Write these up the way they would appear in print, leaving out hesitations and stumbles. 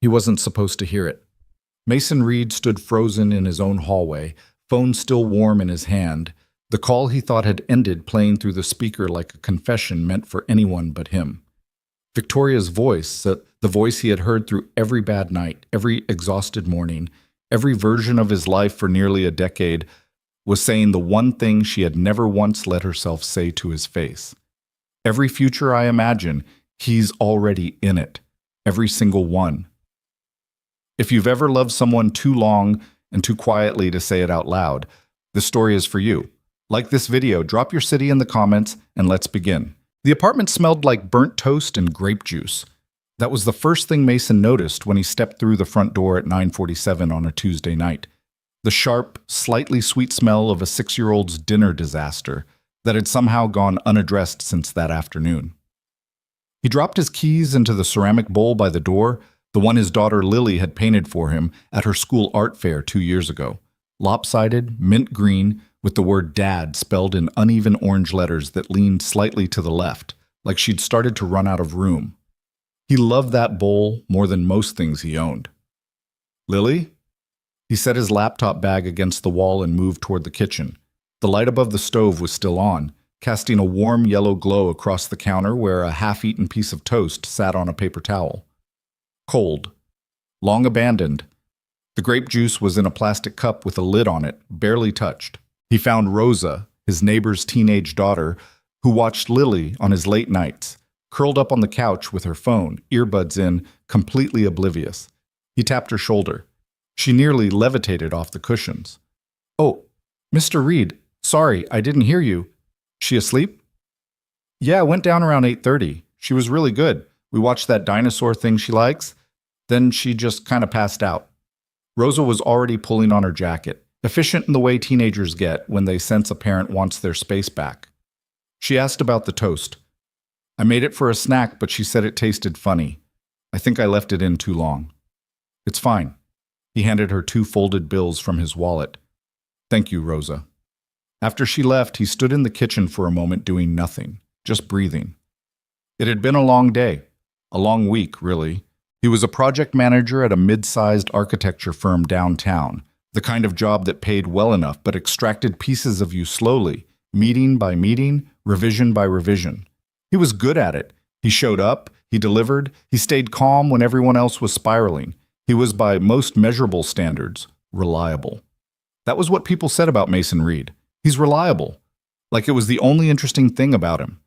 He wasn't supposed to hear it. Mason Reed stood frozen in his own hallway, phone still warm in his hand, the call he thought had ended playing through the speaker like a confession meant for anyone but him. Victoria's voice, the voice he had heard through every bad night, every exhausted morning, every version of his life for nearly a decade, was saying the one thing she had never once let herself say to his face. Every future I imagine, he's already in it. Every single one. If you've ever loved someone too long and too quietly to say it out loud, this story is for you. Like this video, drop your city in the comments, and let's begin. The apartment smelled like burnt toast and grape juice. That was the first thing Mason noticed when he stepped through the front door at 9:47 on a Tuesday night. The sharp, slightly sweet smell of a 6-year-old's dinner disaster that had somehow gone unaddressed since that afternoon. He dropped his keys into the ceramic bowl by the door, the one his daughter Lily had painted for him at her school art fair 2 years ago. Lopsided, mint green, with the word Dad spelled in uneven orange letters that leaned slightly to the left, like she'd started to run out of room. He loved that bowl more than most things he owned. "Lily?" He set his laptop bag against the wall and moved toward the kitchen. The light above the stove was still on, casting a warm yellow glow across the counter where a half-eaten piece of toast sat on a paper towel. Cold. Long abandoned. The grape juice was in a plastic cup with a lid on it, barely touched. He found Rosa, his neighbor's teenage daughter, who watched Lily on his late nights, curled up on the couch with her phone, earbuds in, completely oblivious. He tapped her shoulder. She nearly levitated off the cushions. "Oh, Mr. Reed, sorry, I didn't hear you. She asleep?" "Yeah, went down around 8:30. She was really good. We watched that dinosaur thing she likes. Then she just kind of passed out." Rosa was already pulling on her jacket, efficient in the way teenagers get when they sense a parent wants their space back. She asked about the toast. "I made it for a snack, but she said it tasted funny. I think I left it in too long." "It's fine." He handed her 2 folded bills from his wallet. "Thank you, Rosa." After she left, he stood in the kitchen for a moment doing nothing, just breathing. It had been a long day. A long week, really. He was a project manager at a mid-sized architecture firm downtown, the kind of job that paid well enough but extracted pieces of you slowly, meeting by meeting, revision by revision. He was good at it. He showed up, he delivered, he stayed calm when everyone else was spiraling. He was, by most measurable standards, reliable. That was what people said about Mason Reed. He's reliable. Like it was the only interesting thing about him.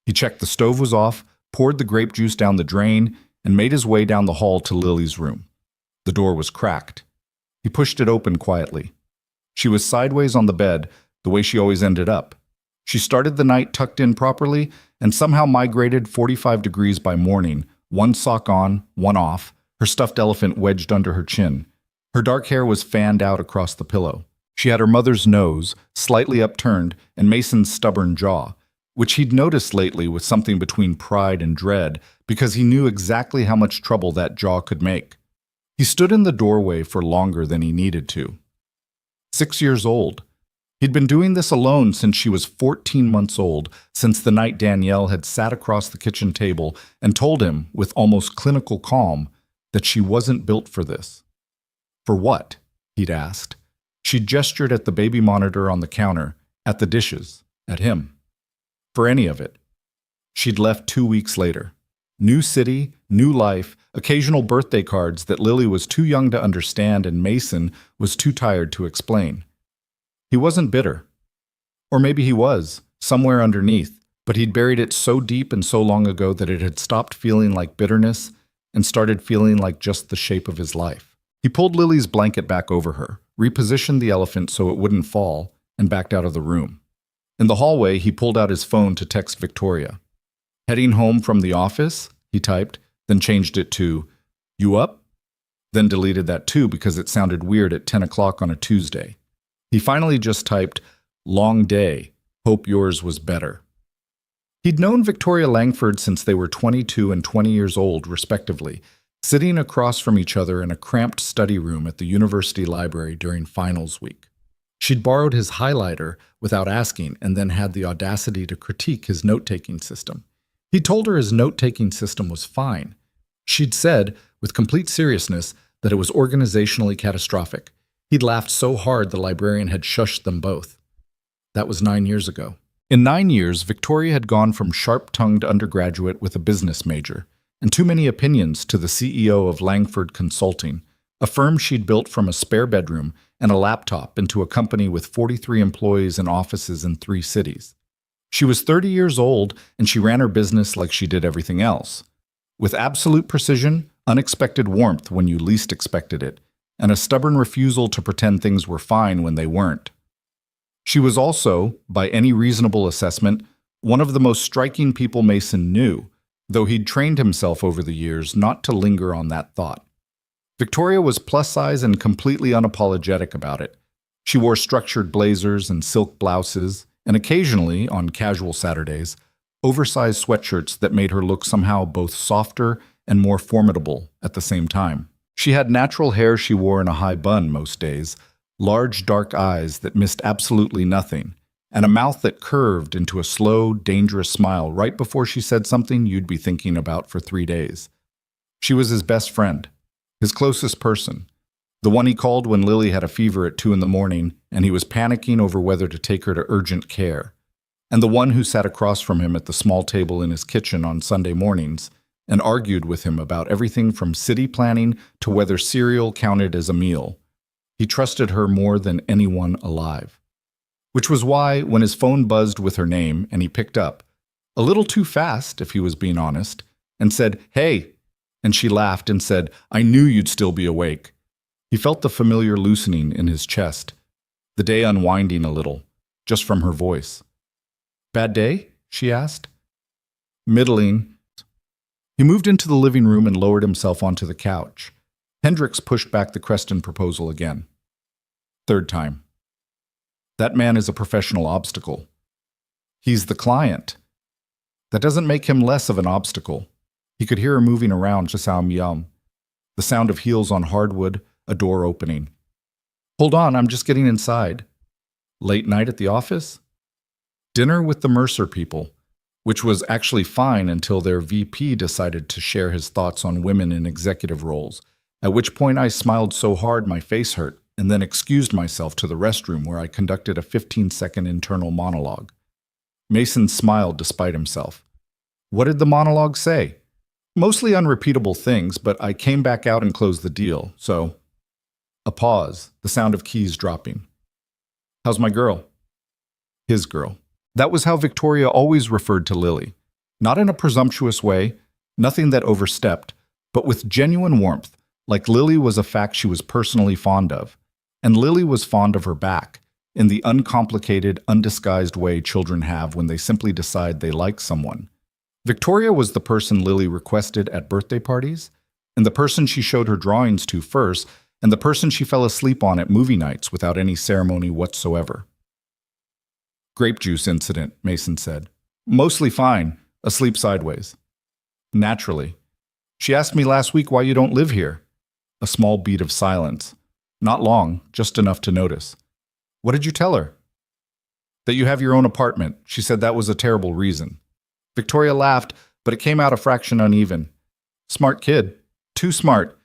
He checked the stove was off, poured the grape juice down the drain, and made his way down the hall to Lily's room. The door was cracked. He pushed it open quietly. She was sideways on the bed, the way she always ended up. She started the night tucked in properly and somehow migrated 45 degrees by morning, one sock on, one off, her stuffed elephant wedged under her chin. Her dark hair was fanned out across the pillow. She had her mother's nose, slightly upturned, and Mason's stubborn jaw, which he'd noticed lately with something between pride and dread because he knew exactly how much trouble that jaw could make. He stood in the doorway for longer than he needed to. 6 years old. He'd been doing this alone since she was 14 months old, since the night Danielle had sat across the kitchen table and told him, with almost clinical calm, that she wasn't built for this. For what? He'd asked. She gestured at the baby monitor on the counter, at the dishes, at him. For any of it. She'd left 2 weeks later. New city, new life, occasional birthday cards that Lily was too young to understand and Mason was too tired to explain. He wasn't bitter. Or maybe he was, somewhere underneath, but he'd buried it so deep and so long ago that it had stopped feeling like bitterness and started feeling like just the shape of his life. He pulled Lily's blanket back over her, repositioned the elephant so it wouldn't fall, and backed out of the room. In the hallway, he pulled out his phone to text Victoria. "Heading home from the office?" he typed, then changed it to, "You up?" Then deleted that too because it sounded weird at 10 o'clock on a Tuesday. He finally just typed, "Long day. Hope yours was better." He'd known Victoria Langford since they were 22 and 20 years old, respectively, sitting across from each other in a cramped study room at the university library during finals week. She'd borrowed his highlighter without asking and then had the audacity to critique his note-taking system. He told her his note-taking system was fine. She'd said, with complete seriousness, that it was organizationally catastrophic. He'd laughed so hard the librarian had shushed them both. That was 9 years ago. In 9 years, Victoria had gone from sharp-tongued undergraduate with a business major and too many opinions to the CEO of Langford Consulting, a firm she'd built from a spare bedroom and a laptop into a company with 43 employees and offices in 3 cities. She was 30 years old, and she ran her business like she did everything else, with absolute precision, unexpected warmth when you least expected it, and a stubborn refusal to pretend things were fine when they weren't. She was also, by any reasonable assessment, one of the most striking people Mason knew, though he'd trained himself over the years not to linger on that thought. Victoria was plus-size and completely unapologetic about it. She wore structured blazers and silk blouses, and occasionally, on casual Saturdays, oversized sweatshirts that made her look somehow both softer and more formidable at the same time. She had natural hair she wore in a high bun most days, large dark eyes that missed absolutely nothing, and a mouth that curved into a slow, dangerous smile right before she said something you'd be thinking about for 3 days. She was his best friend, his closest person, the one he called when Lily had a fever at 2 in the morning and he was panicking over whether to take her to urgent care, and the one who sat across from him at the small table in his kitchen on Sunday mornings and argued with him about everything from city planning to whether cereal counted as a meal. He trusted her more than anyone alive. Which was why, when his phone buzzed with her name and he picked up, a little too fast if he was being honest, and said, "Hey," and she laughed and said, "I knew you'd still be awake," he felt the familiar loosening in his chest, the day unwinding a little, just from her voice. "Bad day?" she asked. "Middling." He moved into the living room and lowered himself onto the couch. Hendricks pushed back the Creston proposal again. Third time. "That man is a professional obstacle. He's the client. That doesn't make him less of an obstacle." He could hear her moving around Chasam, the sound of heels on hardwood, a door opening. "Hold on, I'm just getting inside." "Late night at the office?" "Dinner with the Mercer people," which was actually fine until their VP decided to share his thoughts on women in executive roles, at which point I smiled so hard my face hurt, and then excused myself to the restroom where I conducted a 15-second internal monologue. Mason smiled despite himself. What did the monologue say? Mostly unrepeatable things, but I came back out and closed the deal, so... A pause, the sound of keys dropping. "How's my girl?" His girl. That was how Victoria always referred to Lily. Not in a presumptuous way, nothing that overstepped, but with genuine warmth, like Lily was a fact she was personally fond of. And Lily was fond of her back, in the uncomplicated, undisguised way children have when they simply decide they like someone. Victoria was the person Lily requested at birthday parties, and the person she showed her drawings to first, and the person she fell asleep on at movie nights without any ceremony whatsoever. "Grape juice incident," Mason said. "Mostly fine, asleep sideways." "Naturally. She asked me last week why you don't live here." A small beat of silence. Not long, just enough to notice. "What did you tell her?" "That you have your own apartment. She said that was a terrible reason." Victoria laughed, but it came out a fraction uneven. "Smart kid. Too smart."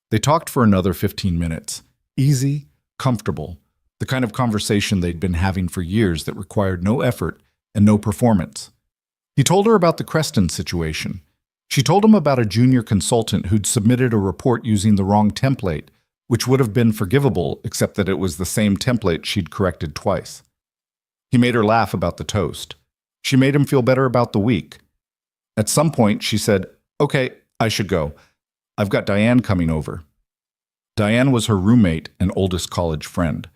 They talked for another 15 minutes. Easy, comfortable. The kind of conversation they'd been having for years that required no effort and no performance. He told her about the Creston situation. She told him about a junior consultant who'd submitted a report using the wrong template, which would have been forgivable except that it was the same template she'd corrected twice. He made her laugh about the toast. She made him feel better about the week. At some point, she said, "Okay, I should go. I've got Diane coming over." Diane was her roommate and oldest college friend,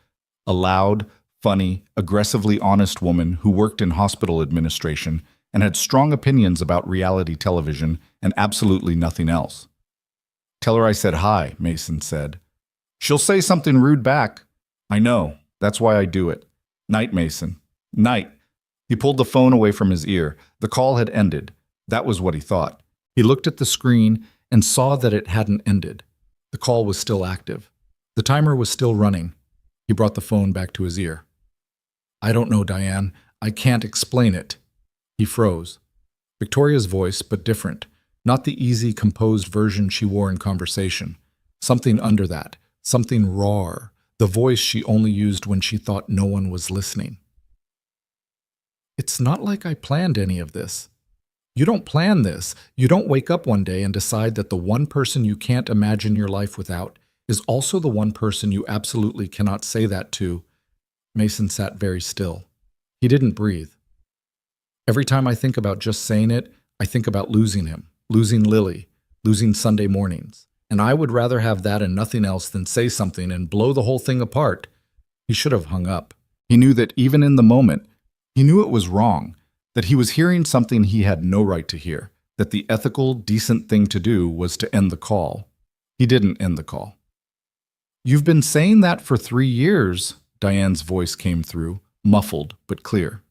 a loud, funny, aggressively honest woman who worked in hospital administration and had strong opinions about reality television and absolutely nothing else. "Tell her I said hi," Mason said. "She'll say something rude back." "I know. That's why I do it." "Night, Mason. Night." He pulled the phone away from his ear. The call had ended. That was what he thought. He looked at the screen and saw that it hadn't ended. The call was still active. The timer was still running. He brought the phone back to his ear. "I don't know, Diane. I can't explain it." He froze. Victoria's voice, but different. Not the easy, composed version she wore in conversation. Something under that, something rawer, the voice she only used when she thought no one was listening. It's not like I planned any of this. You don't plan this. You don't wake up one day and decide that the one person you can't imagine your life without is also the one person you absolutely cannot say that to. Mason sat very still. He didn't breathe. Every time I think about just saying it, I think about losing him, losing Lily, losing Sunday mornings. And I would rather have that and nothing else than say something and blow the whole thing apart. He should have hung up. He knew that even in the moment, he knew it was wrong, that he was hearing something he had no right to hear, that the ethical, decent thing to do was to end the call. He didn't end the call. You've been saying that for 3 years, Diane's voice came through, muffled but clear.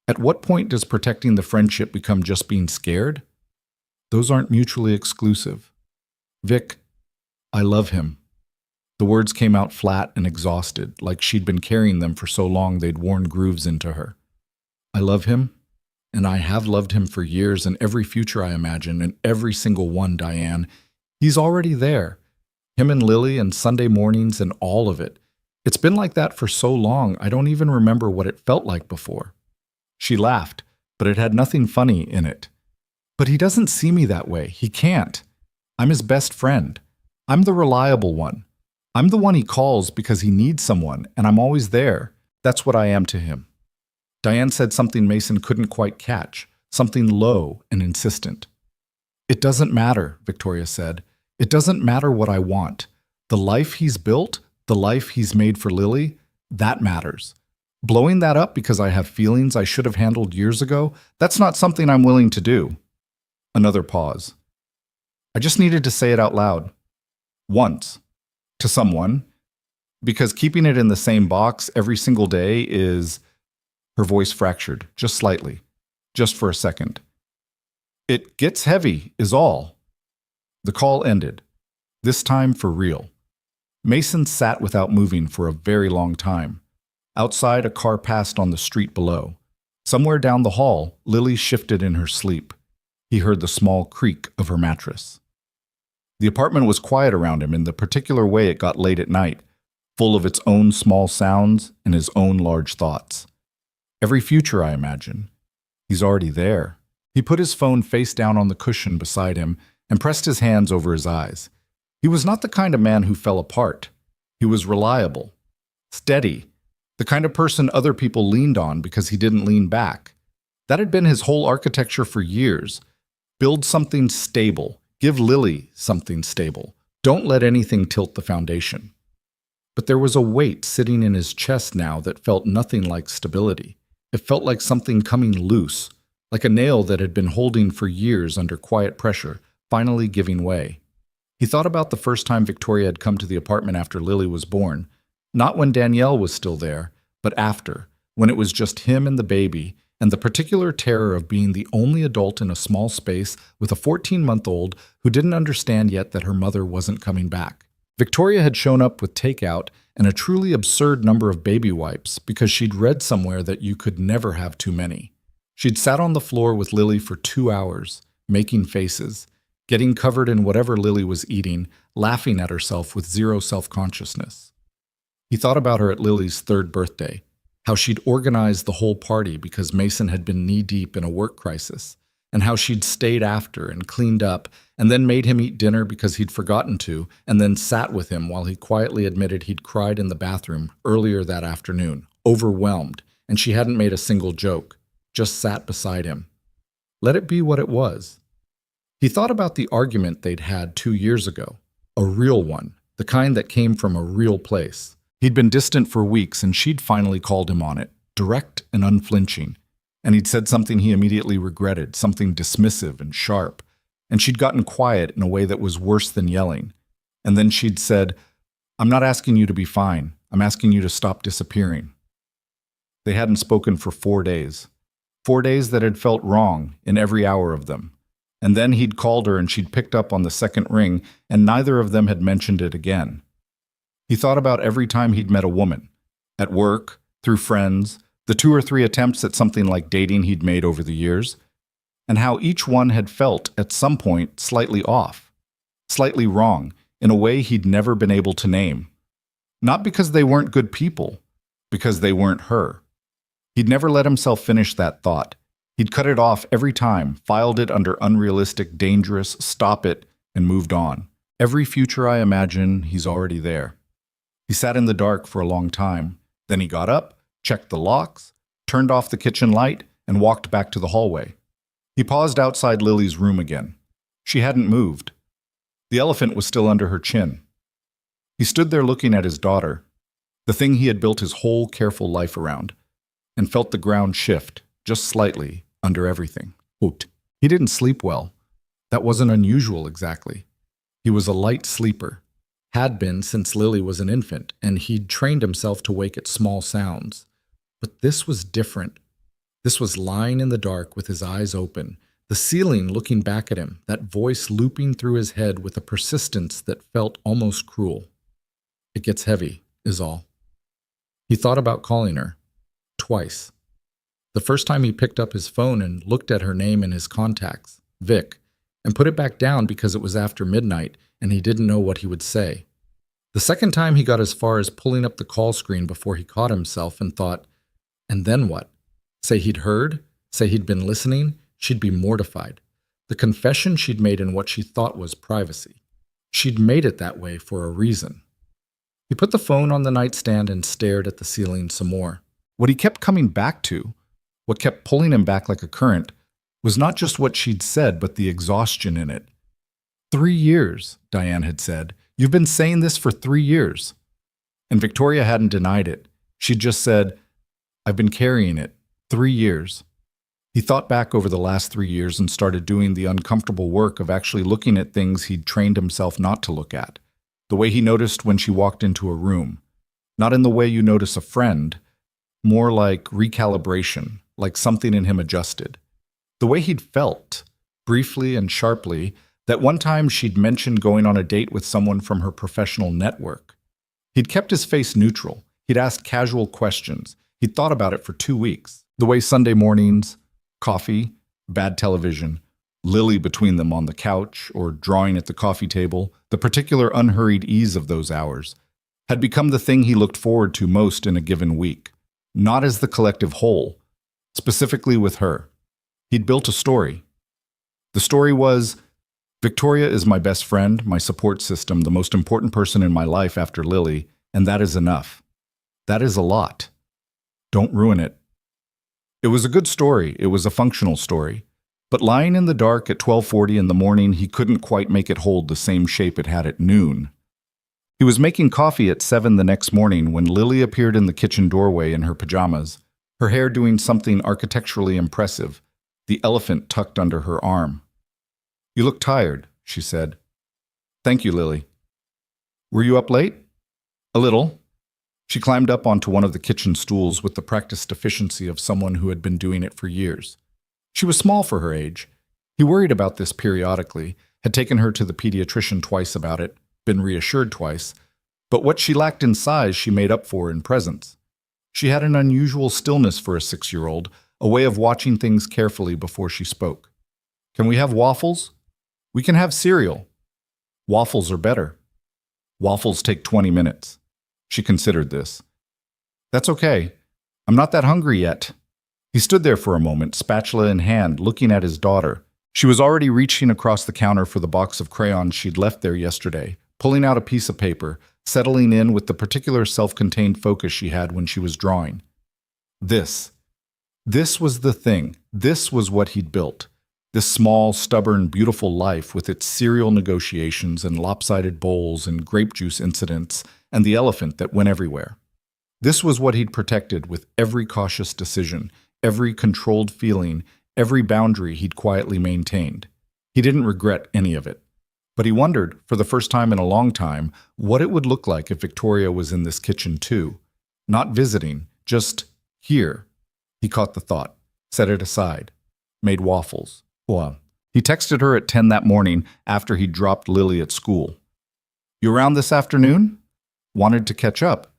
At what point does protecting the friendship become just being scared? Those aren't mutually exclusive. Vic, I love him. The words came out flat and exhausted, like she'd been carrying them for so long they'd worn grooves into her. I love him, and I have loved him for years, and every future I imagine, and every single one, Diane. He's already there. Him and Lily and Sunday mornings and all of it. It's been like that for so long, I don't even remember what it felt like before. She laughed, but it had nothing funny in it. But he doesn't see me that way. He can't. I'm his best friend. I'm the reliable one. I'm the one he calls because he needs someone, and I'm always there. That's what I am to him. Diane said something Mason couldn't quite catch, something low and insistent. It doesn't matter, Victoria said. It doesn't matter what I want. The life he's built, the life he's made for Lily, that matters. Blowing that up because I have feelings I should have handled years ago, that's not something I'm willing to do. Another pause. I just needed to say it out loud. Once. To someone. Because keeping it in the same box every single day is... Her voice fractured, just slightly. Just for a second. It gets heavy, is all. The call ended. This time for real. Mason sat without moving for a very long time. Outside, a car passed on the street below. Somewhere down the hall, Lily shifted in her sleep. He heard the small creak of her mattress. The apartment was quiet around him in the particular way it got late at night, full of its own small sounds and his own large thoughts. Every future, I imagine. He's already there. He put his phone face down on the cushion beside him and pressed his hands over his eyes. He was not the kind of man who fell apart. He was reliable, steady, the kind of person other people leaned on because he didn't lean back. That had been his whole architecture for years. Build something stable. Give Lily something stable. Don't let anything tilt the foundation. But there was a weight sitting in his chest now that felt nothing like stability. It felt like something coming loose, like a nail that had been holding for years under quiet pressure, finally giving way. He thought about the first time Victoria had come to the apartment after Lily was born, not when Danielle was still there, but after, when it was just him and the baby, and the particular terror of being the only adult in a small space with a 14-month-old who didn't understand yet that her mother wasn't coming back. Victoria had shown up with takeout and a truly absurd number of baby wipes because she'd read somewhere that you could never have too many. She'd sat on the floor with Lily for 2 hours, making faces, getting covered in whatever Lily was eating, laughing at herself with zero self-consciousness. He thought about her at Lily's 3rd birthday, how she'd organized the whole party because Mason had been knee-deep in a work crisis, and how she'd stayed after and cleaned up and then made him eat dinner because he'd forgotten to, and then sat with him while he quietly admitted he'd cried in the bathroom earlier that afternoon, overwhelmed, and she hadn't made a single joke, just sat beside him. Let it be what it was. He thought about the argument they'd had 2 years ago, a real one, the kind that came from a real place. He'd been distant for weeks, and she'd finally called him on it, direct and unflinching. And he'd said something he immediately regretted, something dismissive and sharp. And she'd gotten quiet in a way that was worse than yelling. And then she'd said, "I'm not asking you to be fine. I'm asking you to stop disappearing." They hadn't spoken for 4 days. 4 days that had felt wrong in every hour of them. And then he'd called her and she'd picked up on the second ring, and neither of them had mentioned it again. He thought about every time he'd met a woman, at work, through friends, the 2 or 3 attempts at something like dating he'd made over the years. and how each one had felt at some point slightly off, slightly wrong, in a way he'd never been able to name. Not because they weren't good people, because they weren't her. He'd never let himself finish that thought. He'd cut it off every time, filed it under unrealistic, dangerous, stop it, and moved on. Every future I imagine, he's already there. He sat in the dark for a long time. Then he got up, checked the locks, turned off the kitchen light, and walked back to the hallway. He paused outside Lily's room again. She hadn't moved. The elephant was still under her chin. He stood there looking at his daughter, the thing he had built his whole careful life around, and felt the ground shift, just slightly, under everything. He didn't sleep well. That wasn't unusual exactly. He was a light sleeper, had been since Lily was an infant, and he'd trained himself to wake at small sounds. But this was different. This was lying in the dark with his eyes open, the ceiling looking back at him, that voice looping through his head with a persistence that felt almost cruel. It gets heavy, is all. He thought about calling her. Twice. The first time he picked up his phone and looked at her name in his contacts, Vic, and put it back down because it was after midnight and he didn't know what he would say. The second time he got as far as pulling up the call screen before he caught himself and thought, and then what? Say he'd heard? Say he'd been listening? She'd be mortified. The confession she'd made in what she thought was privacy. She'd made it that way for a reason. He put the phone on the nightstand and stared at the ceiling some more. What he kept coming back to, what kept pulling him back like a current, was not just what she'd said, but the exhaustion in it. 3 years, Diane had said. You've been saying this for 3 years. And Victoria hadn't denied it. She'd just said, I've been carrying it. 3 years. He thought back over the last 3 years and started doing the uncomfortable work of actually looking at things he'd trained himself not to look at. The way he noticed when she walked into a room. Not in the way you notice a friend, more like recalibration, like something in him adjusted. The way he'd felt, briefly and sharply, that one time she'd mentioned going on a date with someone from her professional network. He'd kept his face neutral. He'd asked casual questions. He'd thought about it for 2 weeks. The way Sunday mornings, coffee, bad television, Lily between them on the couch or drawing at the coffee table, the particular unhurried ease of those hours, had become the thing he looked forward to most in a given week. Not as the collective whole, specifically with her. He'd built a story. The story was, Victoria is my best friend, my support system, the most important person in my life after Lily, and that is enough. That is a lot. Don't ruin it. It was a good story. It was a functional story. But lying in the dark at 12:40 in the morning, he couldn't quite make it hold the same shape it had at noon. He was making coffee at 7 the next morning when Lily appeared in the kitchen doorway in her pajamas, her hair doing something architecturally impressive, the elephant tucked under her arm. You look tired, she said. Thank you, Lily. Were you up late? A little. She climbed up onto one of the kitchen stools with the practiced efficiency of someone who had been doing it for years. She was small for her age. He worried about this periodically, had taken her to the pediatrician twice about it, been reassured twice, but what she lacked in size she made up for in presence. She had an unusual stillness for a 6-year-old, a way of watching things carefully before she spoke. Can we have waffles? We can have cereal. Waffles are better. Waffles take 20 minutes. She considered this. That's okay. I'm not that hungry yet. He stood there for a moment, spatula in hand, looking at his daughter. She was already reaching across the counter for the box of crayons she'd left there yesterday, pulling out a piece of paper, settling in with the particular self-contained focus she had when she was drawing. This was the thing. This was what he'd built. This small, stubborn, beautiful life with its cereal negotiations and lopsided bowls and grape juice incidents and the elephant that went everywhere. This was what he'd protected with every cautious decision, every controlled feeling, every boundary he'd quietly maintained. He didn't regret any of it. But he wondered, for the first time in a long time, what it would look like if Victoria was in this kitchen too. Not visiting, just here. He caught the thought, set it aside, made waffles. He texted her at 10 that morning after he'd dropped Lily at school. You around this afternoon? Wanted to catch up.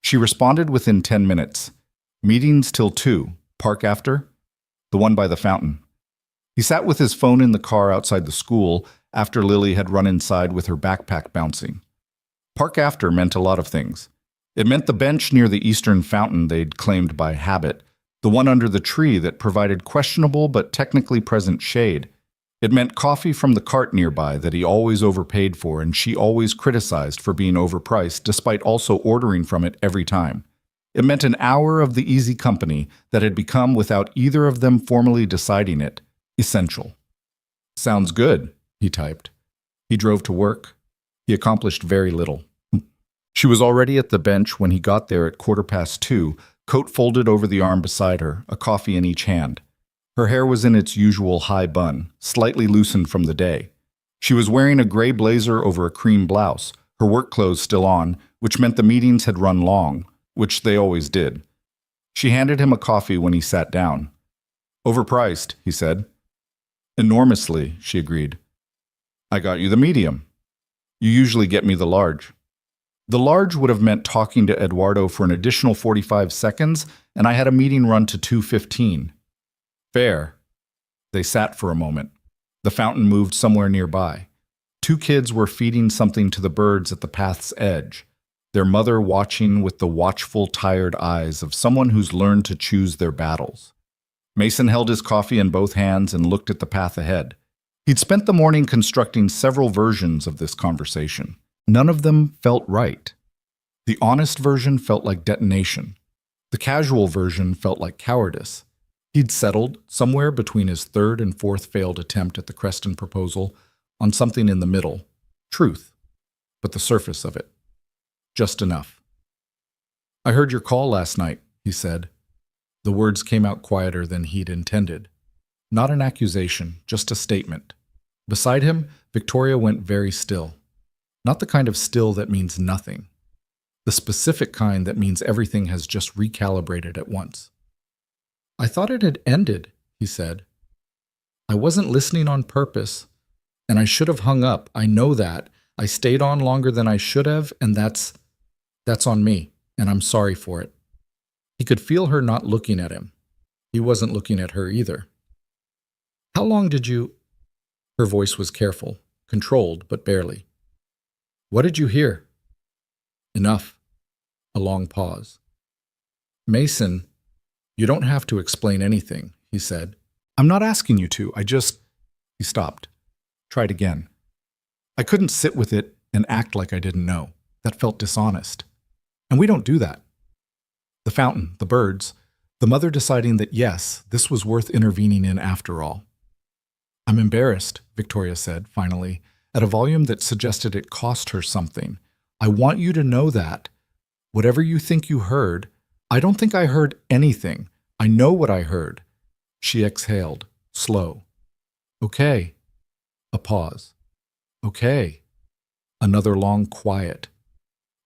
She responded within 10 minutes. Meetings till 2. Park after? The one by the fountain. He sat with his phone in the car outside the school after Lily had run inside with her backpack bouncing. Park after meant a lot of things. It meant the bench near the eastern fountain they'd claimed by habit, the one under the tree that provided questionable but technically present shade. It meant coffee from the cart nearby that he always overpaid for and she always criticized for being overpriced despite also ordering from it every time. It meant an hour of the easy company that had become, without either of them formally deciding it, essential. "Sounds good," he typed. He drove to work. He accomplished very little. She was already at the bench when he got there at 2:15, coat folded over the arm beside her, a coffee in each hand. Her hair was in its usual high bun, slightly loosened from the day. She was wearing a gray blazer over a cream blouse, her work clothes still on, which meant the meetings had run long, which they always did. She handed him a coffee when he sat down. "Overpriced," he said. "Enormously," she agreed. "I got you the medium. You usually get me the large." The large would have meant talking to Eduardo for an additional 45 seconds, and I had a meeting run to 2:15. "Fair." They sat for a moment. The fountain moved somewhere nearby. Two kids were feeding something to the birds at the path's edge, their mother watching with the watchful, tired eyes of someone who's learned to choose their battles. Mason held his coffee in both hands and looked at the path ahead. He'd spent the morning constructing several versions of this conversation. None of them felt right. The honest version felt like detonation. The casual version felt like cowardice. He'd settled, somewhere between his third and fourth failed attempt at the Creston proposal, on something in the middle. Truth. But the surface of it. Just enough. "I heard your call last night," he said. The words came out quieter than he'd intended. Not an accusation, just a statement. Beside him, Victoria went very still. Not the kind of still that means nothing. The specific kind that means everything has just recalibrated at once. "I thought it had ended," he said. "I wasn't listening on purpose, and I should have hung up. I know that. I stayed on longer than I should have, and that's on me, and I'm sorry for it." He could feel her not looking at him. He wasn't looking at her either. "How long did you—" Her voice was careful, controlled, but barely. "What did you hear?" "Enough." A long pause. "Mason, you don't have to explain anything," he said. "I'm not asking you to. He stopped. Tried again. "I couldn't sit with it and act like I didn't know. That felt dishonest. And we don't do that. The fountain, the birds, the mother deciding that yes, this was worth intervening in after all." "I'm embarrassed," Victoria said, finally, at a volume that suggested it cost her something. "I want you to know that. Whatever you think you heard, I don't think I heard anything. I know what I heard." She exhaled, slow. "Okay." A pause. "Okay." Another long quiet.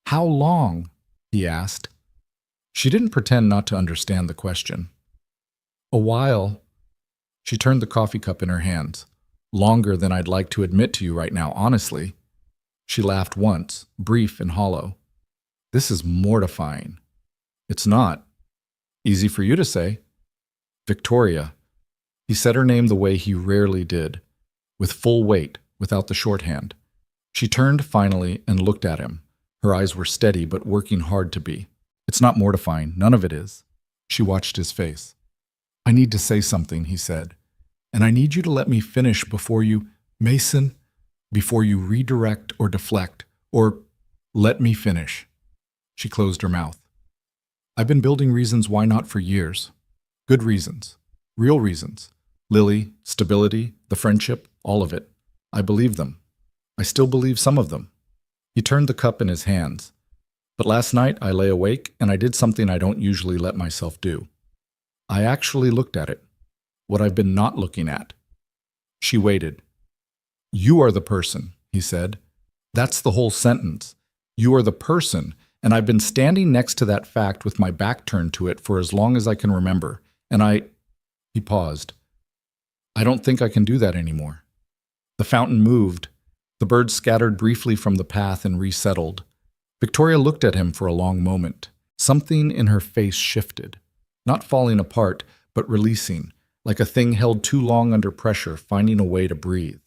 "How long?" he asked. She didn't pretend not to understand the question. "A while." She turned the coffee cup in her hands. "Longer than I'd like to admit to you right now, honestly." She laughed once, brief and hollow. "This is mortifying." "It's not." "Easy for you to say." "Victoria." He said her name the way he rarely did, with full weight, without the shorthand. She turned finally and looked at him. Her eyes were steady but working hard to be. "It's not mortifying. None of it is." She watched his face. "I need to say something," he said. "And I need you to let me finish before you, Mason, before you redirect or deflect, or let me finish." She closed her mouth. "I've been building reasons why not for years. Good reasons. Real reasons. Lily, stability, the friendship, all of it. I believe them. I still believe some of them." He turned the cup in his hands. "But last night I lay awake and I did something I don't usually let myself do. I actually looked at it. What I've been not looking at." She waited. "You are the person," he said. "That's the whole sentence. You are the person, and I've been standing next to that fact with my back turned to it for as long as I can remember. And He paused. "I don't think I can do that anymore." The fountain moved. The birds scattered briefly from the path and resettled. Victoria looked at him for a long moment. Something in her face shifted. Not falling apart, but releasing. like a thing held too long under pressure, finding a way to breathe.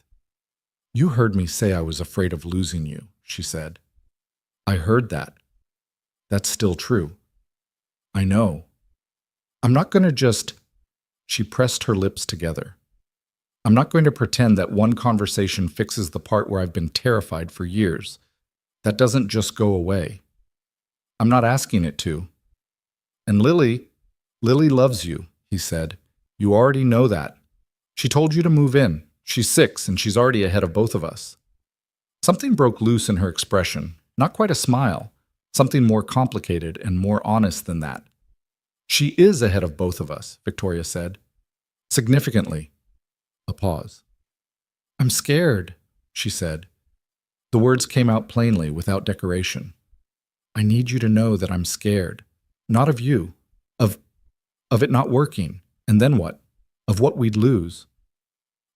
"You heard me say I was afraid of losing you," she said. "I heard that. That's still true. I know. I'm not going to just—" She pressed her lips together. "I'm not going to pretend that one conversation fixes the part where I've been terrified for years. That doesn't just go away. I'm not asking it to. And Lily loves you," he said. "You already know that. She told you to move in. She's 6, and she's already ahead of both of us." Something broke loose in her expression, not quite a smile, something more complicated and more honest than that. "She is ahead of both of us," Victoria said. "Significantly." A pause. "I'm scared," she said. The words came out plainly, without decoration. "I need you to know that I'm scared. Not of you. Of it not working. And then what? Of what we'd lose."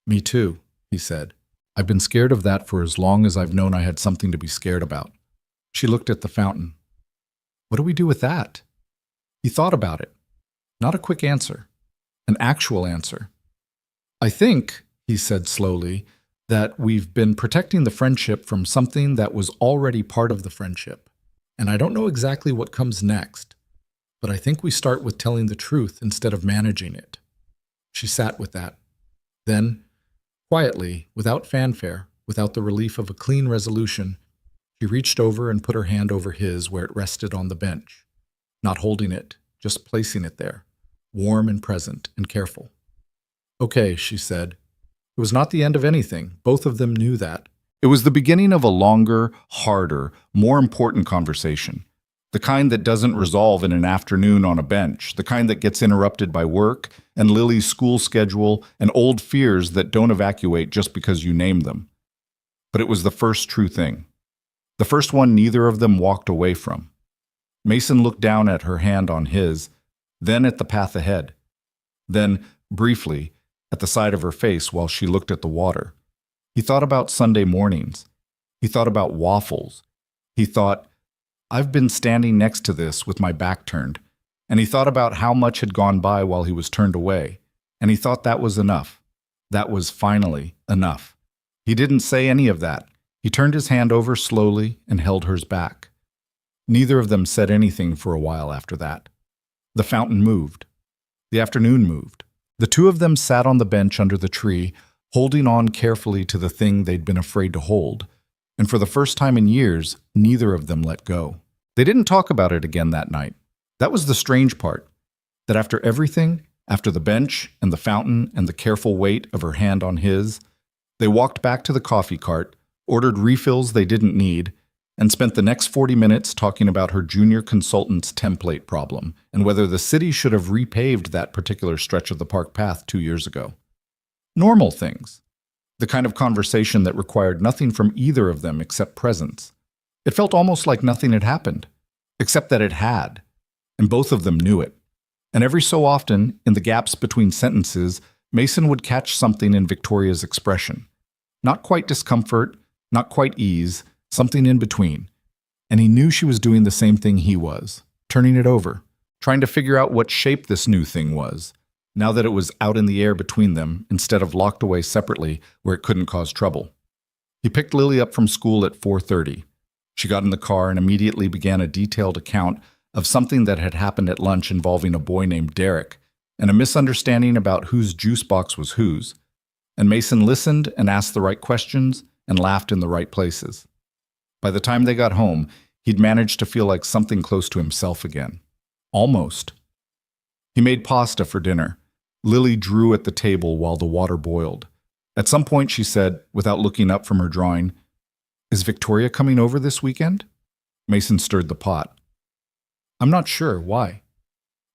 "Me too," he said. "I've been scared of that for as long as I've known I had something to be scared about." She looked at the fountain. "What do we do with that?" He thought about it. Not a quick answer. An actual answer. "I think," he said slowly, "that we've been protecting the friendship from something that was already part of the friendship. And I don't know exactly what comes next, but I think we start with telling the truth instead of managing it." She sat with that. Then, quietly, without fanfare, without the relief of a clean resolution, she reached over and put her hand over his where it rested on the bench, not holding it, just placing it there, warm and present and careful. "Okay," she said. It was not the end of anything. Both of them knew that. It was the beginning of a longer, harder, more important conversation. The kind that doesn't resolve in an afternoon on a bench, the kind that gets interrupted by work and Lily's school schedule and old fears that don't evacuate just because you name them. But it was the first true thing. The first one neither of them walked away from. Mason looked down at her hand on his, then at the path ahead, then, briefly, at the side of her face while she looked at the water. He thought about Sunday mornings. He thought about waffles. He thought, "I've been standing next to this with my back turned." And he thought about how much had gone by while he was turned away. And he thought that was enough. That was finally enough. He didn't say any of that. He turned his hand over slowly and held hers back. Neither of them said anything for a while after that. The fountain moved. The afternoon moved. The two of them sat on the bench under the tree, holding on carefully to the thing they'd been afraid to hold. And for the first time in years, neither of them let go. They didn't talk about it again that night. That was the strange part, that after everything, after the bench and the fountain and the careful weight of her hand on his, they walked back to the coffee cart, ordered refills they didn't need, and spent the next 40 minutes talking about her junior consultant's template problem and whether the city should have repaved that particular stretch of the park path 2 years ago. Normal things. The kind of conversation that required nothing from either of them except presence. It felt almost like nothing had happened, except that it had, and both of them knew it. And every so often, in the gaps between sentences, Mason would catch something in Victoria's expression. Not quite discomfort, not quite ease, something in between. And he knew she was doing the same thing he was, turning it over, trying to figure out what shape this new thing was, now that it was out in the air between them instead of locked away separately where it couldn't cause trouble. He picked Lily up from school at 4:30. She got in the car and immediately began a detailed account of something that had happened at lunch involving a boy named Derek and a misunderstanding about whose juice box was whose. And Mason listened and asked the right questions and laughed in the right places. By the time they got home, he'd managed to feel like something close to himself again. Almost. He made pasta for dinner. Lily drew at the table while the water boiled. At some point she said, without looking up from her drawing, "Is Victoria coming over this weekend?" Mason stirred the pot. "I'm not sure. Why?"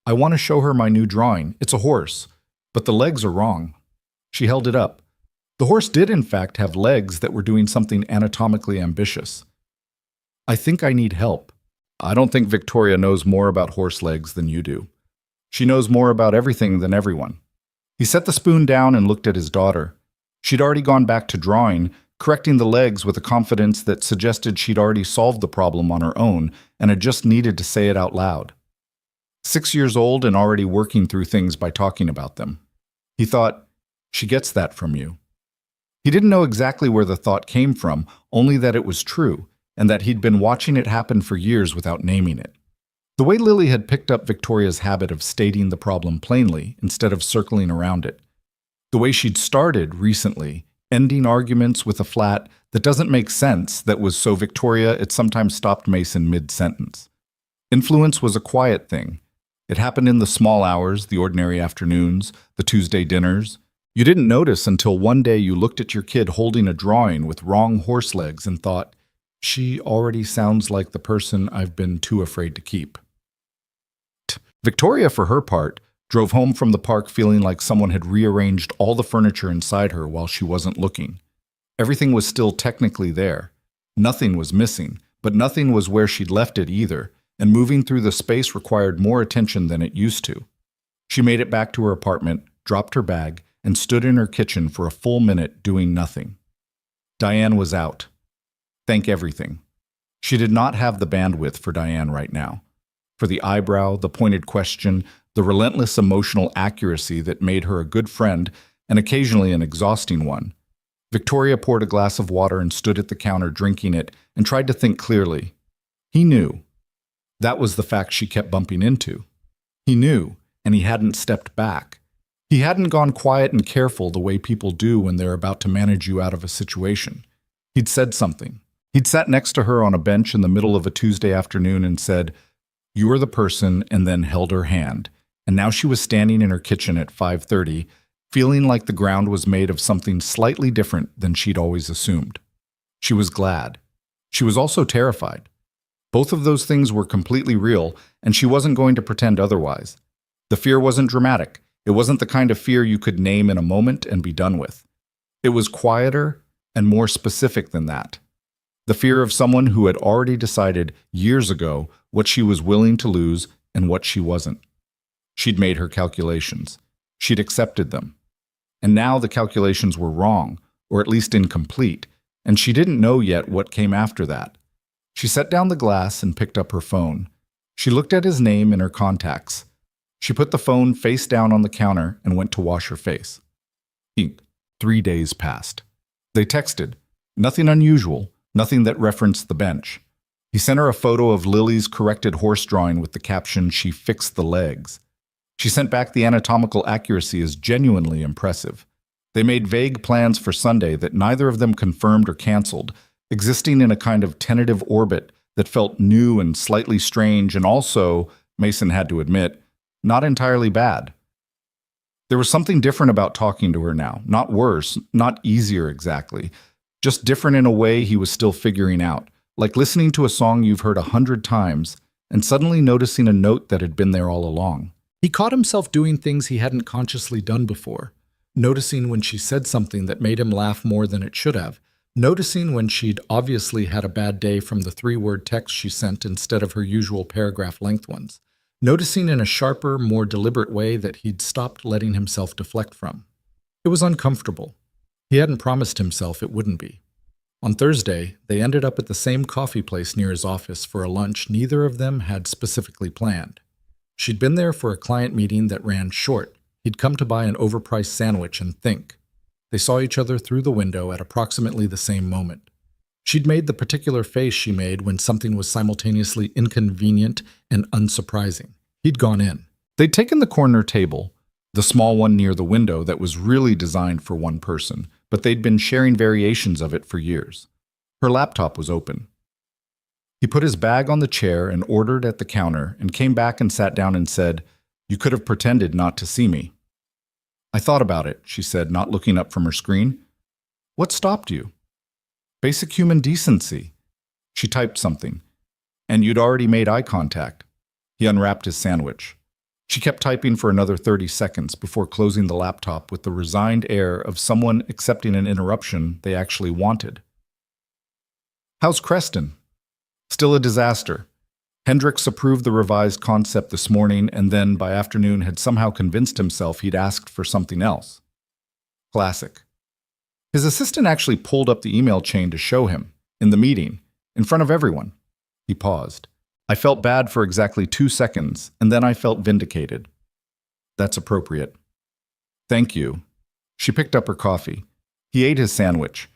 "I want to show her my new drawing. It's a horse, but the legs are wrong." She held it up. The horse did in fact have legs that were doing something anatomically ambitious. "I think I need help." "I don't think Victoria knows more about horse legs than you do. She knows more about everything than everyone." He set the spoon down and looked at his daughter. She'd already gone back to drawing, correcting the legs with a confidence that suggested she'd already solved the problem on her own and had just needed to say it out loud. 6 years old and already working through things by talking about them. He thought, she gets that from you. He didn't know exactly where the thought came from, only that it was true, and that he'd been watching it happen for years without naming it. The way Lily had picked up Victoria's habit of stating the problem plainly instead of circling around it. The way she'd started recently, ending arguments with a flat that doesn't make sense that was so Victoria it sometimes stopped Mason mid-sentence. Influence was a quiet thing. It happened in the small hours, the ordinary afternoons, the Tuesday dinners. You didn't notice until one day you looked at your kid holding a drawing with wrong horse legs and thought, she already sounds like the person I've been too afraid to keep. Victoria, for her part, drove home from the park feeling like someone had rearranged all the furniture inside her while she wasn't looking. Everything was still technically there. Nothing was missing, but nothing was where she'd left it either, and moving through the space required more attention than it used to. She made it back to her apartment, dropped her bag, and stood in her kitchen for a full minute doing nothing. Diane was out. Thank everything. She did not have the bandwidth for Diane right now. For the eyebrow, the pointed question, the relentless emotional accuracy that made her a good friend and occasionally an exhausting one. Victoria poured a glass of water and stood at the counter drinking it and tried to think clearly. He knew. That was the fact she kept bumping into. He knew, and he hadn't stepped back. He hadn't gone quiet and careful the way people do when they're about to manage you out of a situation. He'd said something. He'd sat next to her on a bench in the middle of a Tuesday afternoon and said, "You are the person," and then held her hand. And now she was standing in her kitchen at 5:30, feeling like the ground was made of something slightly different than she'd always assumed. She was glad. She was also terrified. Both of those things were completely real, and she wasn't going to pretend otherwise. The fear wasn't dramatic. It wasn't the kind of fear you could name in a moment and be done with. It was quieter and more specific than that. The fear of someone who had already decided years ago what she was willing to lose and what she wasn't. She'd made her calculations. She'd accepted them. And now the calculations were wrong, or at least incomplete, and she didn't know yet what came after that. She set down the glass and picked up her phone. She looked at his name in her contacts. She put the phone face down on the counter and went to wash her face. 3 days passed. They texted. Nothing unusual, nothing that referenced the bench. He sent her a photo of Lily's corrected horse drawing with the caption, "She fixed the legs." She sent back the anatomical accuracy as genuinely impressive. They made vague plans for Sunday that neither of them confirmed or canceled, existing in a kind of tentative orbit that felt new and slightly strange and also, Mason had to admit, not entirely bad. There was something different about talking to her now, not worse, not easier exactly, just different in a way he was still figuring out, like listening to a song you've heard 100 times and suddenly noticing a note that had been there all along. He caught himself doing things he hadn't consciously done before, noticing when she said something that made him laugh more than it should have, noticing when she'd obviously had a bad day from the 3-word text she sent instead of her usual paragraph-length ones, noticing in a sharper, more deliberate way that he'd stopped letting himself deflect from. It was uncomfortable. He hadn't promised himself it wouldn't be. On Thursday, they ended up at the same coffee place near his office for a lunch neither of them had specifically planned. She'd been there for a client meeting that ran short. He'd come to buy an overpriced sandwich and think. They saw each other through the window at approximately the same moment. She'd made the particular face she made when something was simultaneously inconvenient and unsurprising. He'd gone in. They'd taken the corner table, the small one near the window that was really designed for one person, but they'd been sharing variations of it for years. Her laptop was open. He put his bag on the chair and ordered at the counter and came back and sat down and said, "You could have pretended not to see me." "I thought about it," she said, not looking up from her screen. "What stopped you?" "Basic human decency." She typed something. "And you'd already made eye contact." He unwrapped his sandwich. She kept typing for another 30 seconds before closing the laptop with the resigned air of someone accepting an interruption they actually wanted. "How's Creston?" "Still a disaster. Hendricks approved the revised concept this morning and then by afternoon had somehow convinced himself he'd asked for something else." Classic. His assistant actually pulled up the email chain to show him, in the meeting, in front of everyone. He paused. "I felt bad for exactly 2 seconds, and then I felt vindicated." "That's appropriate." Thank you. She picked up her coffee. He ate his sandwich.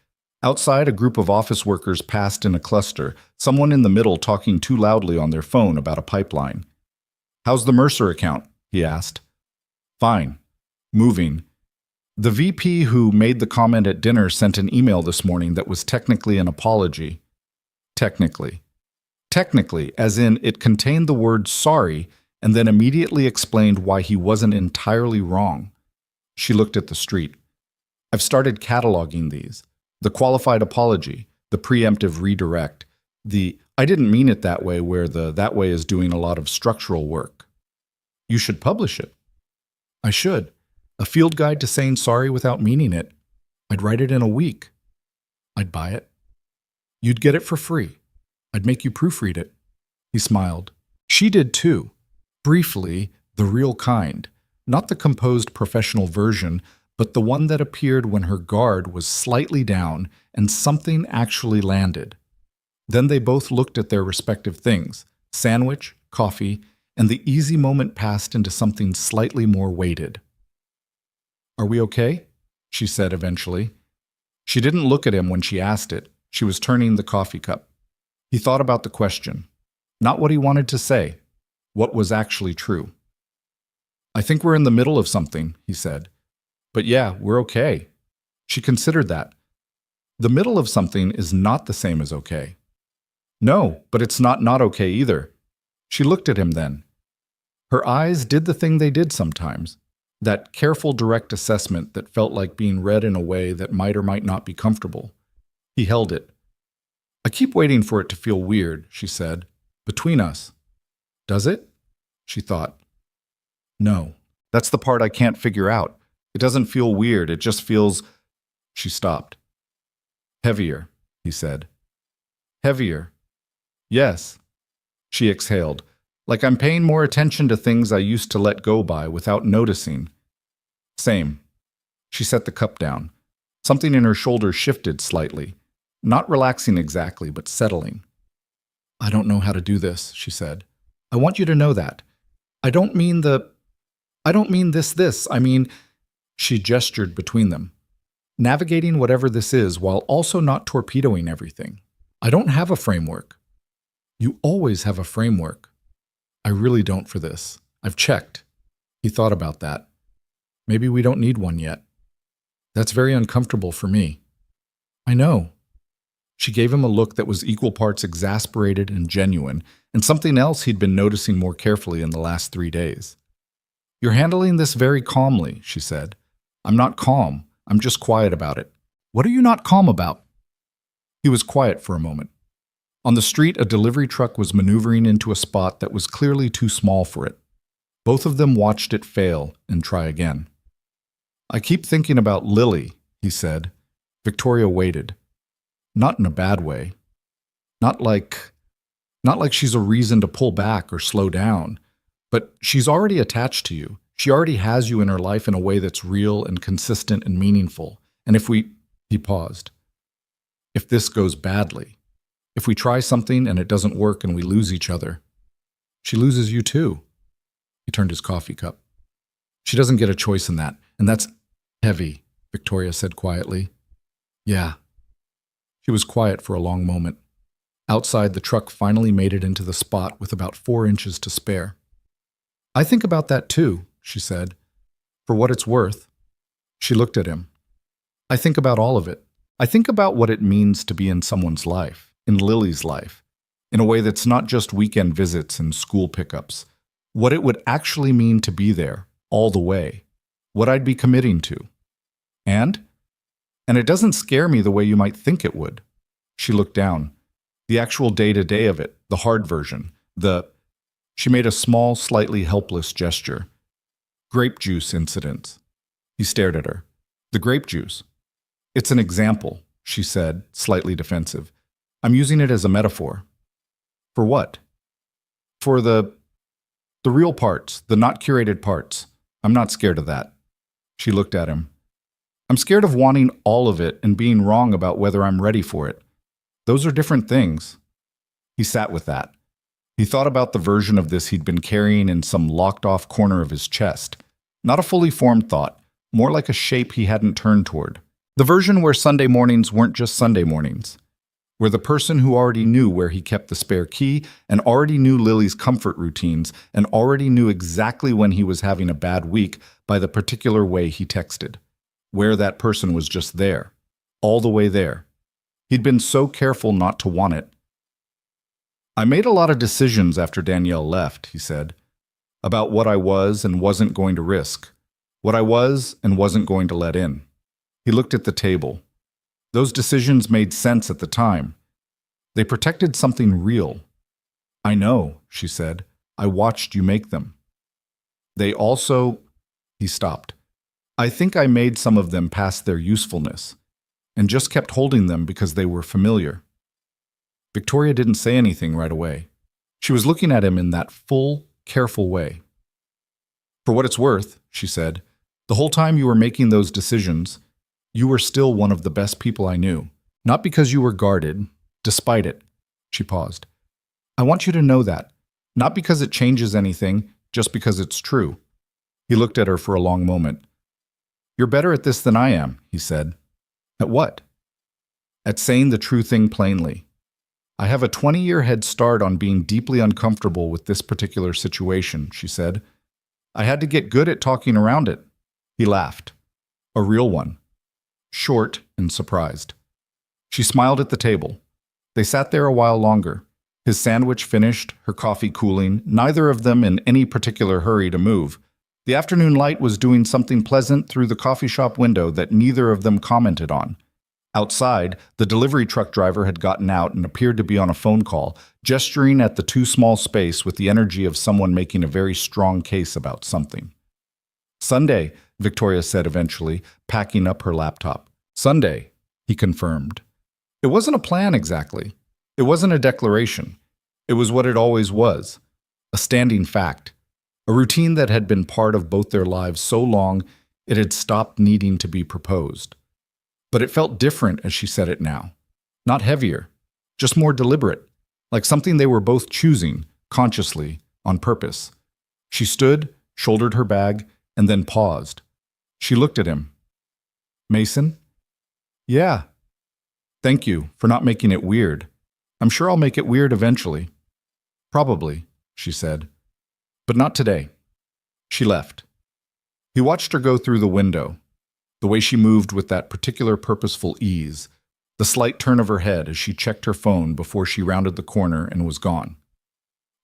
Outside, a group of office workers passed in a cluster, someone in the middle talking too loudly on their phone about a pipeline. How's the Mercer account? He asked. Fine. Moving. The VP who made the comment at dinner sent an email this morning that was technically an apology. Technically. Technically, as in it contained the word sorry and then immediately explained why he wasn't entirely wrong. She looked at the street. I've started cataloging these. The qualified apology, the preemptive redirect, the I didn't mean it that way where the that way is doing a lot of structural work. You should publish it. I should. A field guide to saying sorry without meaning it. I'd write it in a week. I'd buy it. You'd get it for free. I'd make you proofread it. He smiled. She did too. Briefly, the real kind. Not the composed professional version, but the one that appeared when her guard was slightly down and something actually landed. Then they both looked at their respective things, sandwich, coffee, and the easy moment passed into something slightly more weighted. Are we okay? She said eventually. She didn't look at him when she asked it. She was turning the coffee cup. He thought about the question. Not what he wanted to say. What was actually true. I think we're in the middle of something, he said. But yeah, we're okay. She considered that. The middle of something is not the same as okay. No, but it's not okay either. She looked at him then. Her eyes did the thing they did sometimes. That careful, direct assessment that felt like being read in a way that might or might not be comfortable. He held it. I keep waiting for it to feel weird, she said. Between us. Does it? She thought. No, that's the part I can't figure out. It doesn't feel weird, it just feels… She stopped. Heavier, he said. Heavier. Yes. She exhaled. Like I'm paying more attention to things I used to let go by without noticing. Same. She set the cup down. Something in her shoulder shifted slightly. Not relaxing exactly, but settling. I don't know how to do this, she said. I want you to know that. I don't mean this. I mean, she gestured between them. Navigating whatever this is while also not torpedoing everything. I don't have a framework. You always have a framework. I really don't for this. I've checked. He thought about that. Maybe we don't need one yet. That's very uncomfortable for me. I know. She gave him a look that was equal parts exasperated and genuine, and something else he'd been noticing more carefully in the last 3 days. You're handling this very calmly, she said. I'm not calm. I'm just quiet about it. What are you not calm about? He was quiet for a moment. On the street, a delivery truck was maneuvering into a spot that was clearly too small for it. Both of them watched it fail and try again. I keep thinking about Lily, he said. Victoria waited. Not in a bad way. Not like she's a reason to pull back or slow down. But she's already attached to you. She already has you in her life in a way that's real and consistent and meaningful. And he paused. If this goes badly, if we try something and it doesn't work and we lose each other, she loses you too. He turned his coffee cup. She doesn't get a choice in that, and that's heavy, Victoria said quietly. Yeah. She was quiet for a long moment. Outside, the truck finally made it into the spot with about 4 inches to spare. I think about that too, she said. For what it's worth. She looked at him. I think about all of it. I think about what it means to be in someone's life, in Lily's life, in a way that's not just weekend visits and school pickups. What it would actually mean to be there, all the way. What I'd be committing to. And it doesn't scare me the way you might think it would. She looked down. The actual day-to-day of it, the hard version, She made a small, slightly helpless gesture. Grape juice incidents. He stared at her. The grape juice. It's an example, she said, slightly defensive. I'm using it as a metaphor. For what? For the real parts, the not curated parts. I'm not scared of that. She looked at him. I'm scared of wanting all of it and being wrong about whether I'm ready for it. Those are different things. He sat with that. He thought about the version of this he'd been carrying in some locked-off corner of his chest. Not a fully formed thought, more like a shape he hadn't turned toward. The version where Sunday mornings weren't just Sunday mornings, where the person who already knew where he kept the spare key and already knew Lily's comfort routines and already knew exactly when he was having a bad week by the particular way he texted, where that person was just there, all the way there. He'd been so careful not to want it. I made a lot of decisions after Danielle left, he said, about what I was and wasn't going to risk, what I was and wasn't going to let in. He looked at the table. Those decisions made sense at the time. They protected something real. I know, she said. I watched you make them. They also... He stopped. I think I made some of them past their usefulness, and just kept holding them because they were familiar. Victoria didn't say anything right away. She was looking at him in that full, careful way. For what it's worth, she said, the whole time you were making those decisions, you were still one of the best people I knew. Not because you were guarded, despite it. She paused. I want you to know that. Not because it changes anything, just because it's true. He looked at her for a long moment. You're better at this than I am, he said. At what? At saying the true thing plainly. I have a 20-year head start on being deeply uncomfortable with this particular situation, she said. I had to get good at talking around it. He laughed. A real one. Short and surprised. She smiled at the table. They sat there a while longer. His sandwich finished, her coffee cooling, neither of them in any particular hurry to move. The afternoon light was doing something pleasant through the coffee shop window that neither of them commented on. Outside, the delivery truck driver had gotten out and appeared to be on a phone call, gesturing at the too small space with the energy of someone making a very strong case about something. Sunday, Victoria said eventually, packing up her laptop. Sunday, he confirmed. It wasn't a plan exactly. It wasn't a declaration. It was what it always was. A standing fact. A routine that had been part of both their lives so long it had stopped needing to be proposed. But it felt different as she said it now. Not heavier, just more deliberate, like something they were both choosing, consciously, on purpose. She stood, shouldered her bag, and then paused. She looked at him. Mason? Yeah. Thank you for not making it weird. I'm sure I'll make it weird eventually. Probably, she said. But not today. She left. He watched her go through the window. The way she moved with that particular purposeful ease, the slight turn of her head as she checked her phone before she rounded the corner and was gone.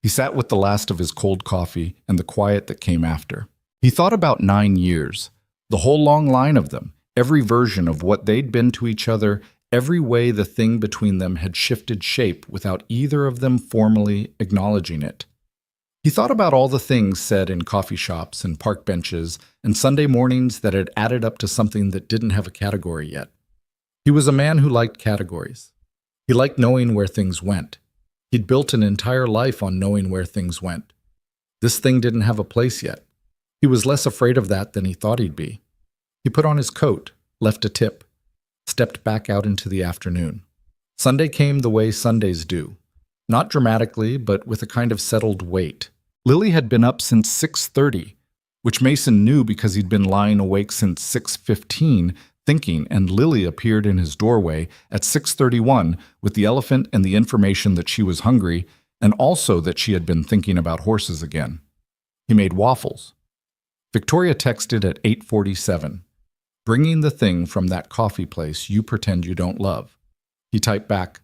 He sat with the last of his cold coffee and the quiet that came after. He thought about 9 years, the whole long line of them, every version of what they'd been to each other, every way the thing between them had shifted shape without either of them formally acknowledging it. He thought about all the things said in coffee shops and park benches and Sunday mornings that had added up to something that didn't have a category yet. He was a man who liked categories. He liked knowing where things went. He'd built an entire life on knowing where things went. This thing didn't have a place yet. He was less afraid of that than he thought he'd be. He put on his coat, left a tip, stepped back out into the afternoon. Sunday came the way Sundays do. Not dramatically, but with a kind of settled weight. Lily had been up since 6:30, which Mason knew because he'd been lying awake since 6:15, thinking, and Lily appeared in his doorway at 6:31 with the elephant and the information that she was hungry, and also that she had been thinking about horses again. He made waffles. Victoria texted at 8:47, bringing the thing from that coffee place you pretend you don't love. He typed back,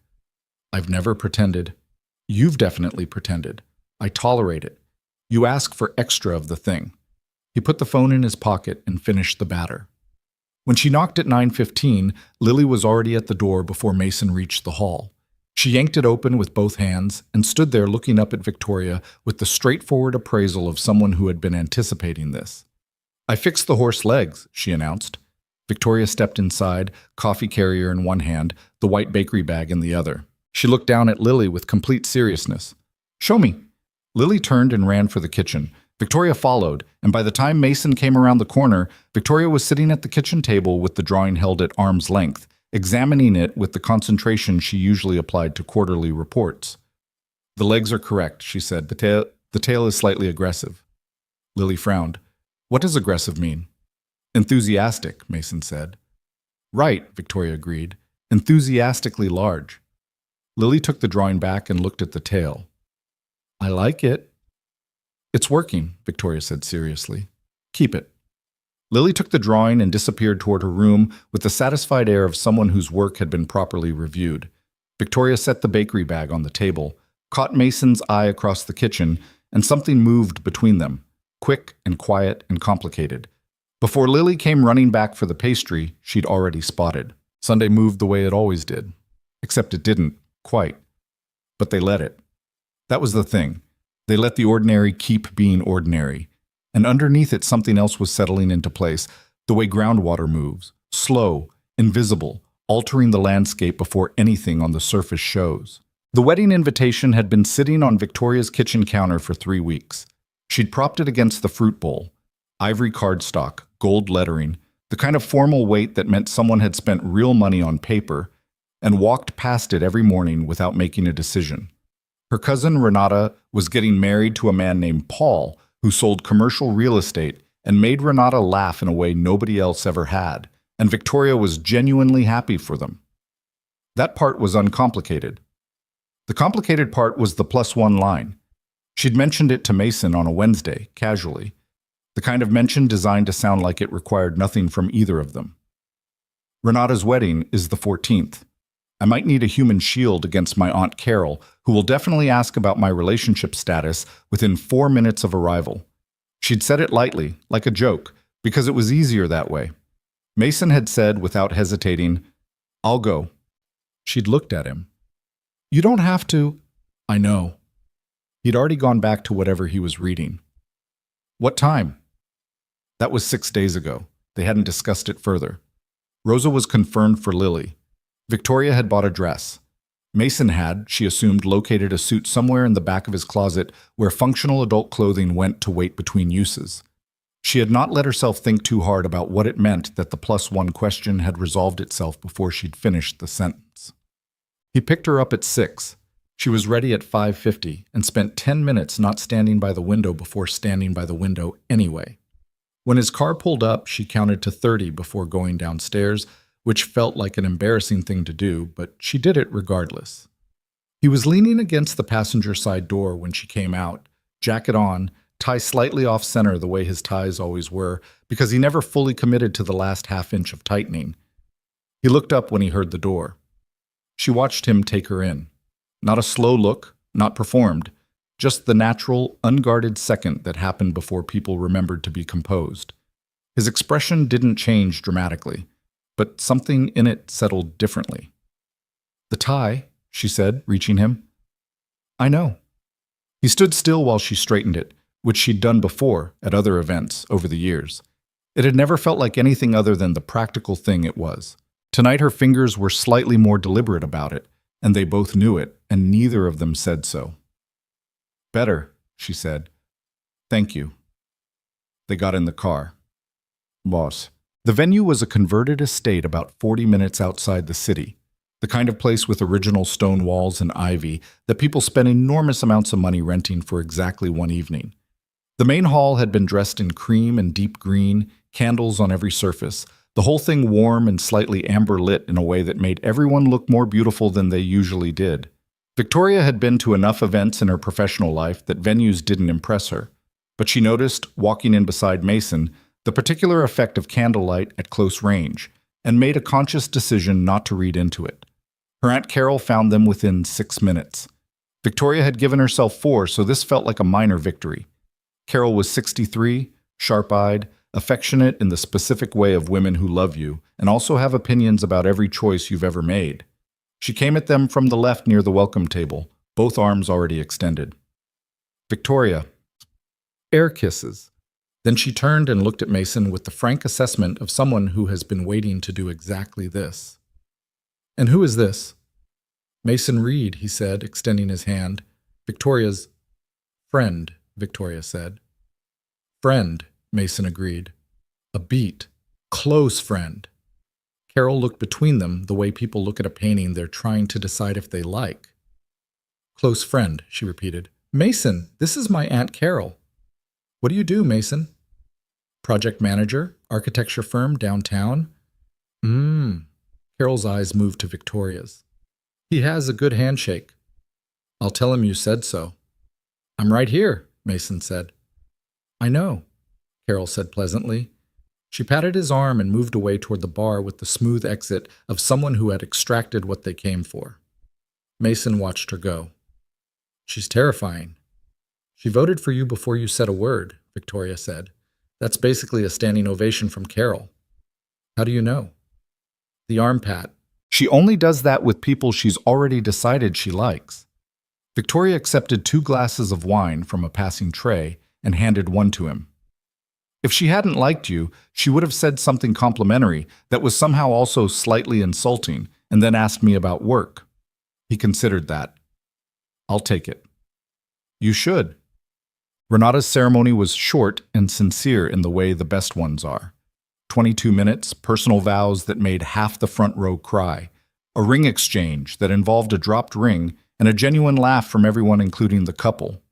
I've never pretended. You've definitely pretended. I tolerate it. You ask for extra of the thing. He put the phone in his pocket and finished the batter. When she knocked at 9:15, Lily was already at the door before Mason reached the hall. She yanked it open with both hands and stood there looking up at Victoria with the straightforward appraisal of someone who had been anticipating this. I fixed the horse legs, she announced. Victoria stepped inside, coffee carrier in one hand, the white bakery bag in the other. She looked down at Lily with complete seriousness. Show me. Lily turned and ran for the kitchen. Victoria followed, and by the time Mason came around the corner, Victoria was sitting at the kitchen table with the drawing held at arm's length, examining it with the concentration she usually applied to quarterly reports. The legs are correct, she said. The tail is slightly aggressive. Lily frowned. What does aggressive mean? Enthusiastic, Mason said. Right, Victoria agreed. Enthusiastically large. Lily took the drawing back and looked at the tail. I like it. It's working, Victoria said seriously. Keep it. Lily took the drawing and disappeared toward her room with the satisfied air of someone whose work had been properly reviewed. Victoria set the bakery bag on the table, caught Mason's eye across the kitchen, and something moved between them, quick and quiet and complicated. Before Lily came running back for the pastry she'd already spotted. Sunday moved the way it always did. Except it didn't, quite. But they let it. That was the thing. They let the ordinary keep being ordinary. And underneath it something else was settling into place, the way groundwater moves, slow, invisible, altering the landscape before anything on the surface shows. The wedding invitation had been sitting on Victoria's kitchen counter for 3 weeks. She'd propped it against the fruit bowl. Ivory cardstock, gold lettering, the kind of formal weight that meant someone had spent real money on paper, and walked past it every morning without making a decision. Her cousin Renata was getting married to a man named Paul, who sold commercial real estate and made Renata laugh in a way nobody else ever had, and Victoria was genuinely happy for them. That part was uncomplicated. The complicated part was the +1 line. She'd mentioned it to Mason on a Wednesday, casually, the kind of mention designed to sound like it required nothing from either of them. Renata's wedding is the 14th. I might need a human shield against my Aunt Carol, who will definitely ask about my relationship status within 4 minutes of arrival. She'd said it lightly, like a joke, because it was easier that way. Mason had said, without hesitating, I'll go. She'd looked at him. You don't have to. I know. He'd already gone back to whatever he was reading. What time? That was 6 days ago. They hadn't discussed it further. Rosa was confirmed for Lily. Victoria had bought a dress. Mason had, she assumed, located a suit somewhere in the back of his closet where functional adult clothing went to wait between uses. She had not let herself think too hard about what it meant that the +1 question had resolved itself before she'd finished the sentence. He picked her up at 6. She was ready at 5:50 and spent 10 minutes not standing by the window before standing by the window anyway. When his car pulled up, she counted to 30 before going downstairs, which felt like an embarrassing thing to do, but she did it regardless. He was leaning against the passenger side door when she came out, jacket on, tie slightly off-center the way his ties always were, because he never fully committed to the last half-inch of tightening. He looked up when he heard the door. She watched him take her in. Not a slow look, not performed, just the natural, unguarded second that happened before people remembered to be composed. His expression didn't change dramatically, but something in it settled differently. The tie, she said, reaching him. I know. He stood still while she straightened it, which she'd done before at other events over the years. It had never felt like anything other than the practical thing it was. Tonight her fingers were slightly more deliberate about it, and they both knew it, and neither of them said so. Better, she said. Thank you. They got in the car. Boss. The venue was a converted estate about 40 minutes outside the city, the kind of place with original stone walls and ivy that people spent enormous amounts of money renting for exactly one evening. The main hall had been dressed in cream and deep green, candles on every surface, the whole thing warm and slightly amber lit in a way that made everyone look more beautiful than they usually did. Victoria had been to enough events in her professional life that venues didn't impress her, but she noticed, walking in beside Mason, the particular effect of candlelight at close range, and made a conscious decision not to read into it. Her Aunt Carol found them within 6 minutes. Victoria had given herself 4, so this felt like a minor victory. Carol was 63, sharp-eyed, affectionate in the specific way of women who love you, and also have opinions about every choice you've ever made. She came at them from the left near the welcome table, both arms already extended. Victoria. Air kisses. Then she turned and looked at Mason with the frank assessment of someone who has been waiting to do exactly this. And who is this? Mason Reed, he said, extending his hand. Victoria's friend, Victoria said. Friend, Mason agreed. A beat. Close friend. Carol looked between them the way people look at a painting they're trying to decide if they like. Close friend, she repeated. Mason, this is my Aunt Carol. What do you do, Mason? Project manager, architecture firm downtown? Carol's eyes moved to Victoria's. He has a good handshake. I'll tell him you said so. I'm right here, Mason said. I know, Carol said pleasantly. She patted his arm and moved away toward the bar with the smooth exit of someone who had extracted what they came for. Mason watched her go. She's terrifying. She voted for you before you said a word, Victoria said. That's basically a standing ovation from Carol. How do you know? The arm pat. She only does that with people she's already decided she likes. Victoria accepted 2 glasses of wine from a passing tray and handed one to him. If she hadn't liked you, she would have said something complimentary that was somehow also slightly insulting and then asked me about work. He considered that. I'll take it. You should. Renata's ceremony was short and sincere in the way the best ones are. 22 minutes, personal vows that made half the front row cry, a ring exchange that involved a dropped ring, and a genuine laugh from everyone including the couple.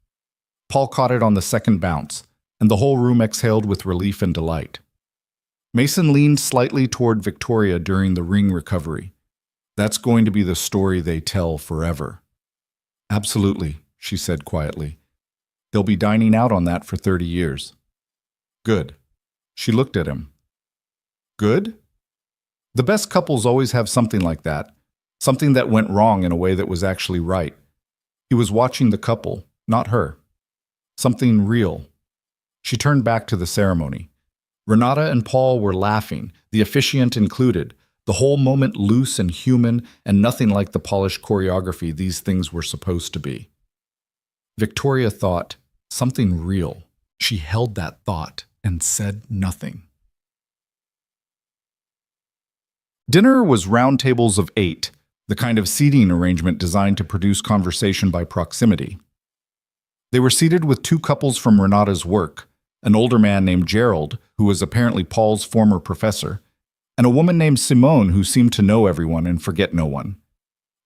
Paul caught it on the second bounce, and the whole room exhaled with relief and delight. Mason leaned slightly toward Victoria during the ring recovery. That's going to be the story they tell forever. Absolutely, she said quietly. They'll be dining out on that for 30 years. Good. She looked at him. Good? The best couples always have something like that, something that went wrong in a way that was actually right. He was watching the couple, not her. Something real. She turned back to the ceremony. Renata and Paul were laughing, the officiant included, the whole moment loose and human and nothing like the polished choreography these things were supposed to be. Victoria thought, something real. She held that thought and said nothing. Dinner was round tables of 8, the kind of seating arrangement designed to produce conversation by proximity. They were seated with 2 couples from Renata's work, an older man named Gerald, who was apparently Paul's former professor, and a woman named Simone who seemed to know everyone and forget no one.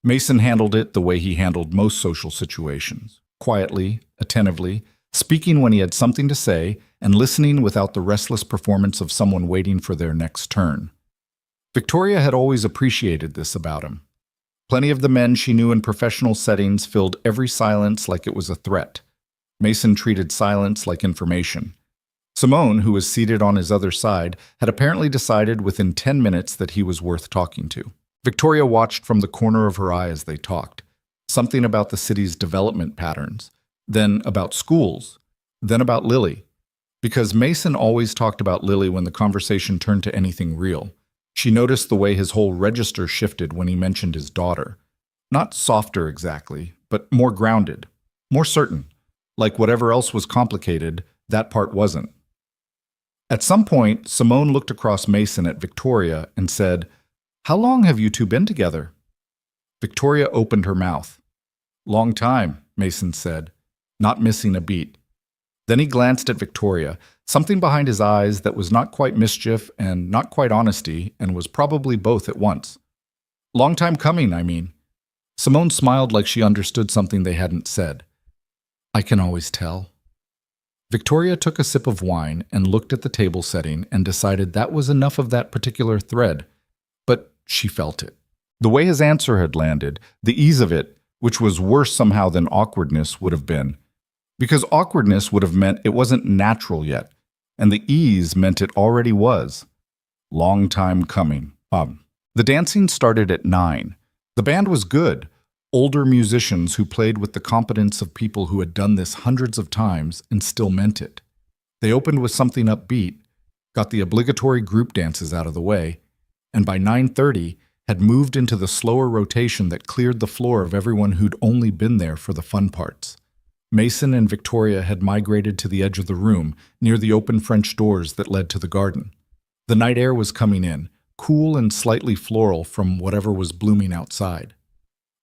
Mason handled it the way he handled most social situations, quietly, attentively, speaking when he had something to say, and listening without the restless performance of someone waiting for their next turn. Victoria had always appreciated this about him. Plenty of the men she knew in professional settings filled every silence like it was a threat. Mason treated silence like information. Simone, who was seated on his other side, had apparently decided within 10 minutes that he was worth talking to. Victoria watched from the corner of her eye as they talked. Something about the city's development patterns, then about schools, then about Lily. Because Mason always talked about Lily when the conversation turned to anything real. She noticed the way his whole register shifted when he mentioned his daughter. Not softer exactly, but more grounded, more certain. Like whatever else was complicated, that part wasn't. At some point, Simone looked across Mason at Victoria and said, "How long have you 2 been together?" Victoria opened her mouth. "Long time," Mason said, not missing a beat. Then he glanced at Victoria, something behind his eyes that was not quite mischief and not quite honesty, and was probably both at once. "Long time coming, I mean." Simone smiled like she understood something they hadn't said. "I can always tell." Victoria took a sip of wine and looked at the table setting and decided that was enough of that particular thread. But she felt it. The way his answer had landed, the ease of it, which was worse somehow than awkwardness would have been. Because awkwardness would have meant it wasn't natural yet, and the ease meant it already was. Long time coming. The dancing started at 9. The band was good. Older musicians who played with the competence of people who had done this hundreds of times and still meant it. They opened with something upbeat, got the obligatory group dances out of the way, and by 9:30 had moved into the slower rotation that cleared the floor of everyone who'd only been there for the fun parts. Mason and Victoria had migrated to the edge of the room, near the open French doors that led to the garden. The night air was coming in, cool and slightly floral from whatever was blooming outside.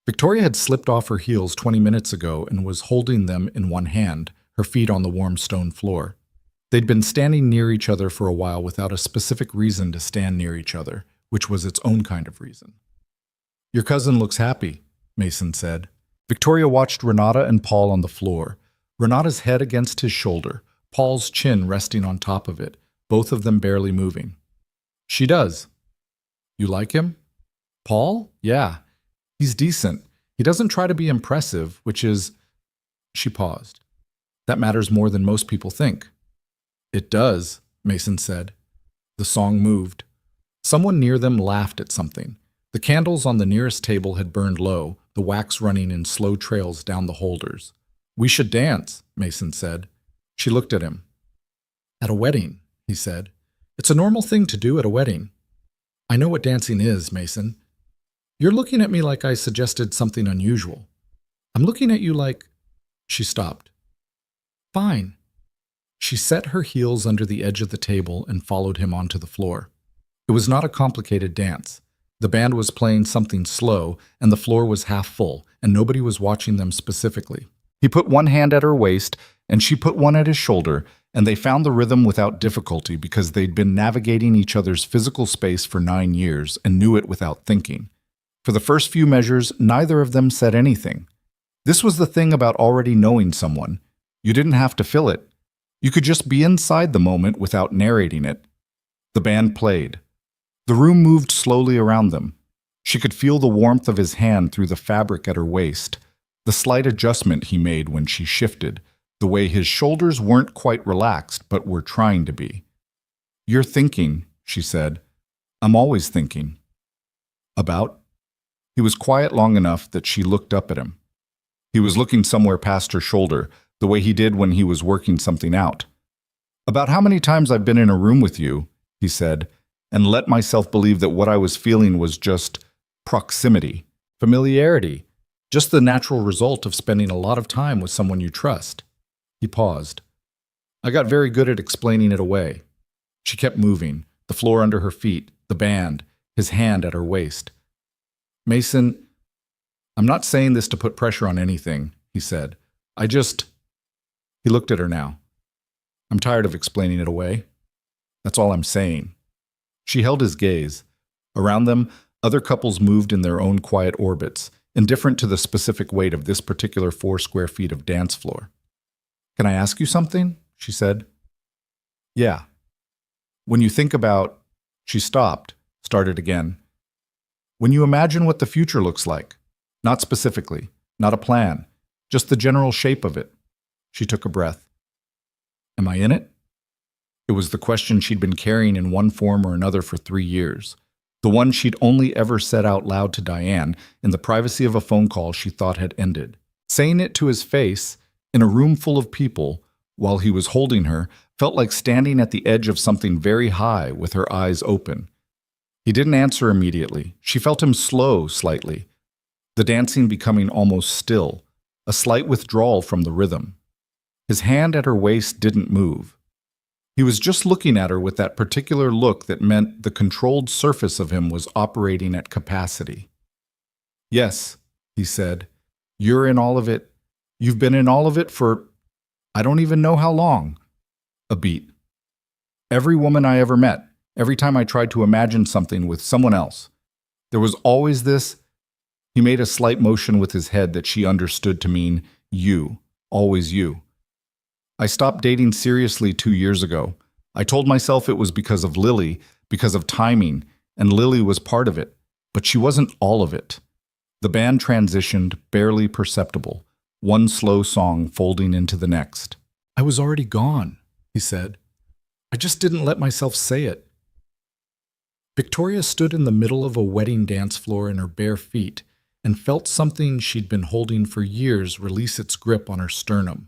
Victoria had slipped off her heels 20 minutes ago and was holding them in one hand, her feet on the warm stone floor. They'd been standing near each other for a while without a specific reason to stand near each other, which was its own kind of reason. "Your cousin looks happy," Mason said. Victoria watched Renata and Paul on the floor, Renata's head against his shoulder, Paul's chin resting on top of it, both of them barely moving. She does. You like him? Paul? Yeah. He's decent. He doesn't try to be impressive, which is... She paused. That matters more than most people think. It does, Mason said. The song moved. Someone near them laughed at something. The candles on the nearest table had burned low, the wax running in slow trails down the holders. We should dance, Mason said. She looked at him. At a wedding, he said. It's a normal thing to do at a wedding. I know what dancing is, Mason. You're looking at me like I suggested something unusual. I'm looking at you like... She stopped. Fine. She set her heels under the edge of the table and followed him onto the floor. It was not a complicated dance. The band was playing something slow, and the floor was half full, and nobody was watching them specifically. He put one hand at her waist, and she put one at his shoulder, and they found the rhythm without difficulty because they'd been navigating each other's physical space for 9 years and knew it without thinking. For the first few measures, neither of them said anything. This was the thing about already knowing someone. You didn't have to feel it. You could just be inside the moment without narrating it. The band played. The room moved slowly around them. She could feel the warmth of his hand through the fabric at her waist, the slight adjustment he made when she shifted, the way his shoulders weren't quite relaxed but were trying to be. You're thinking, she said. I'm always thinking. About? He was quiet long enough that she looked up at him. He was looking somewhere past her shoulder, the way he did when he was working something out. About how many times I've been in a room with you, he said, and let myself believe that what I was feeling was just proximity, familiarity, just the natural result of spending a lot of time with someone you trust. He paused. I got very good at explaining it away. She kept moving, the floor under her feet, the band, his hand at her waist. Mason, I'm not saying this to put pressure on anything, he said. He looked at her now. I'm tired of explaining it away. That's all I'm saying. She held his gaze. Around them, other couples moved in their own quiet orbits, indifferent to the specific weight of this particular 4 square feet of dance floor. Can I ask you something? She said. Yeah. When you think about... She stopped, started again. When you imagine what the future looks like, not specifically, not a plan, just the general shape of it. She took a breath. Am I in it? It was the question she'd been carrying in one form or another for 3 years. The one she'd only ever said out loud to Diane in the privacy of a phone call she thought had ended. Saying it to his face, in a room full of people, while he was holding her, felt like standing at the edge of something very high with her eyes open. He didn't answer immediately. She felt him slow slightly, the dancing becoming almost still, a slight withdrawal from the rhythm. His hand at her waist didn't move. He was just looking at her with that particular look that meant the controlled surface of him was operating at capacity. Yes, he said, you're in all of it. You've been in all of it for, I don't even know how long. A beat. Every woman I ever met, every time I tried to imagine something with someone else, there was always this. He made a slight motion with his head that she understood to mean you, always you. I stopped dating seriously 2 years ago. I told myself it was because of Lily, because of timing, and Lily was part of it, but she wasn't all of it. The band transitioned, barely perceptible, one slow song folding into the next. I was already gone, he said. I just didn't let myself say it. Victoria stood in the middle of a wedding dance floor in her bare feet and felt something she'd been holding for years release its grip on her sternum.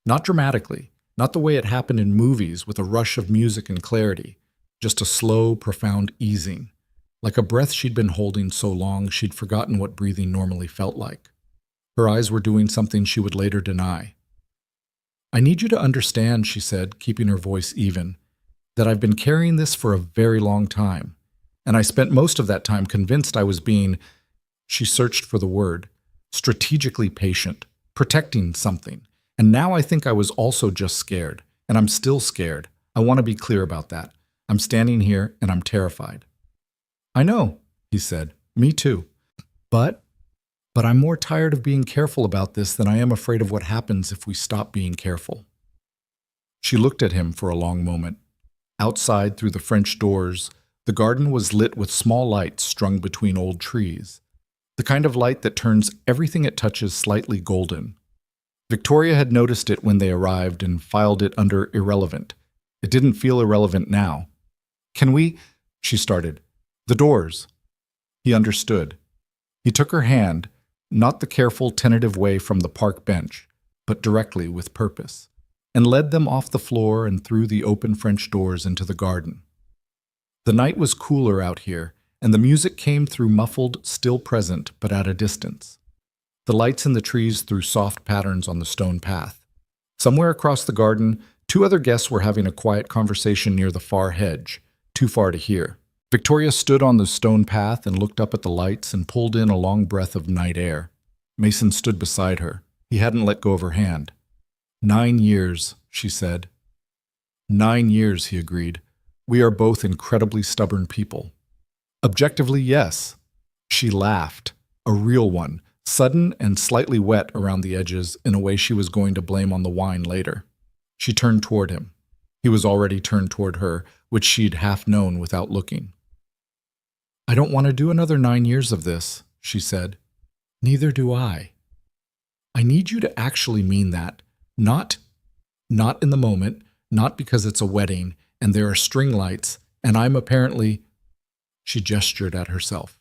Not dramatically, not the way it happened in movies with a rush of music and clarity, just a slow, profound easing, like a breath she'd been holding so long she'd forgotten what breathing normally felt like. Her eyes were doing something she would later deny. I need you to understand, she said, keeping her voice even, that I've been carrying this for a very long time, and I spent most of that time convinced I was being, she searched for the word, strategically patient, protecting something. And now I think I was also just scared, and I'm still scared. I want to be clear about that. I'm standing here and I'm terrified. I know, he said. Me too. But I'm more tired of being careful about this than I am afraid of what happens if we stop being careful. She looked at him for a long moment. Outside, through the French doors, the garden was lit with small lights strung between old trees, the kind of light that turns everything it touches slightly golden. Victoria had noticed it when they arrived and filed it under irrelevant. It didn't feel irrelevant now. "Can we—" she started. "The doors." He understood. He took her hand, not the careful, tentative way from the park bench, but directly with purpose, and led them off the floor and through the open French doors into the garden. The night was cooler out here, and the music came through muffled, still present, but at a distance. The lights in the trees threw soft patterns on the stone path. Somewhere across the garden, two other guests were having a quiet conversation near the far hedge, too far to hear. Victoria stood on the stone path and looked up at the lights and pulled in a long breath of night air. Mason stood beside her. He hadn't let go of her hand. 9 years, she said. 9 years, he agreed. We are both incredibly stubborn people. Objectively, yes. She laughed, a real one, sudden and slightly wet around the edges in a way she was going to blame on the wine later. She turned toward him. He was already turned toward her, which she'd half known without looking. "I don't want to do another 9 years of this," she said. "Neither do I. I need you to actually mean that. Not in the moment, not because it's a wedding and there are string lights and I'm apparently—" She gestured at herself.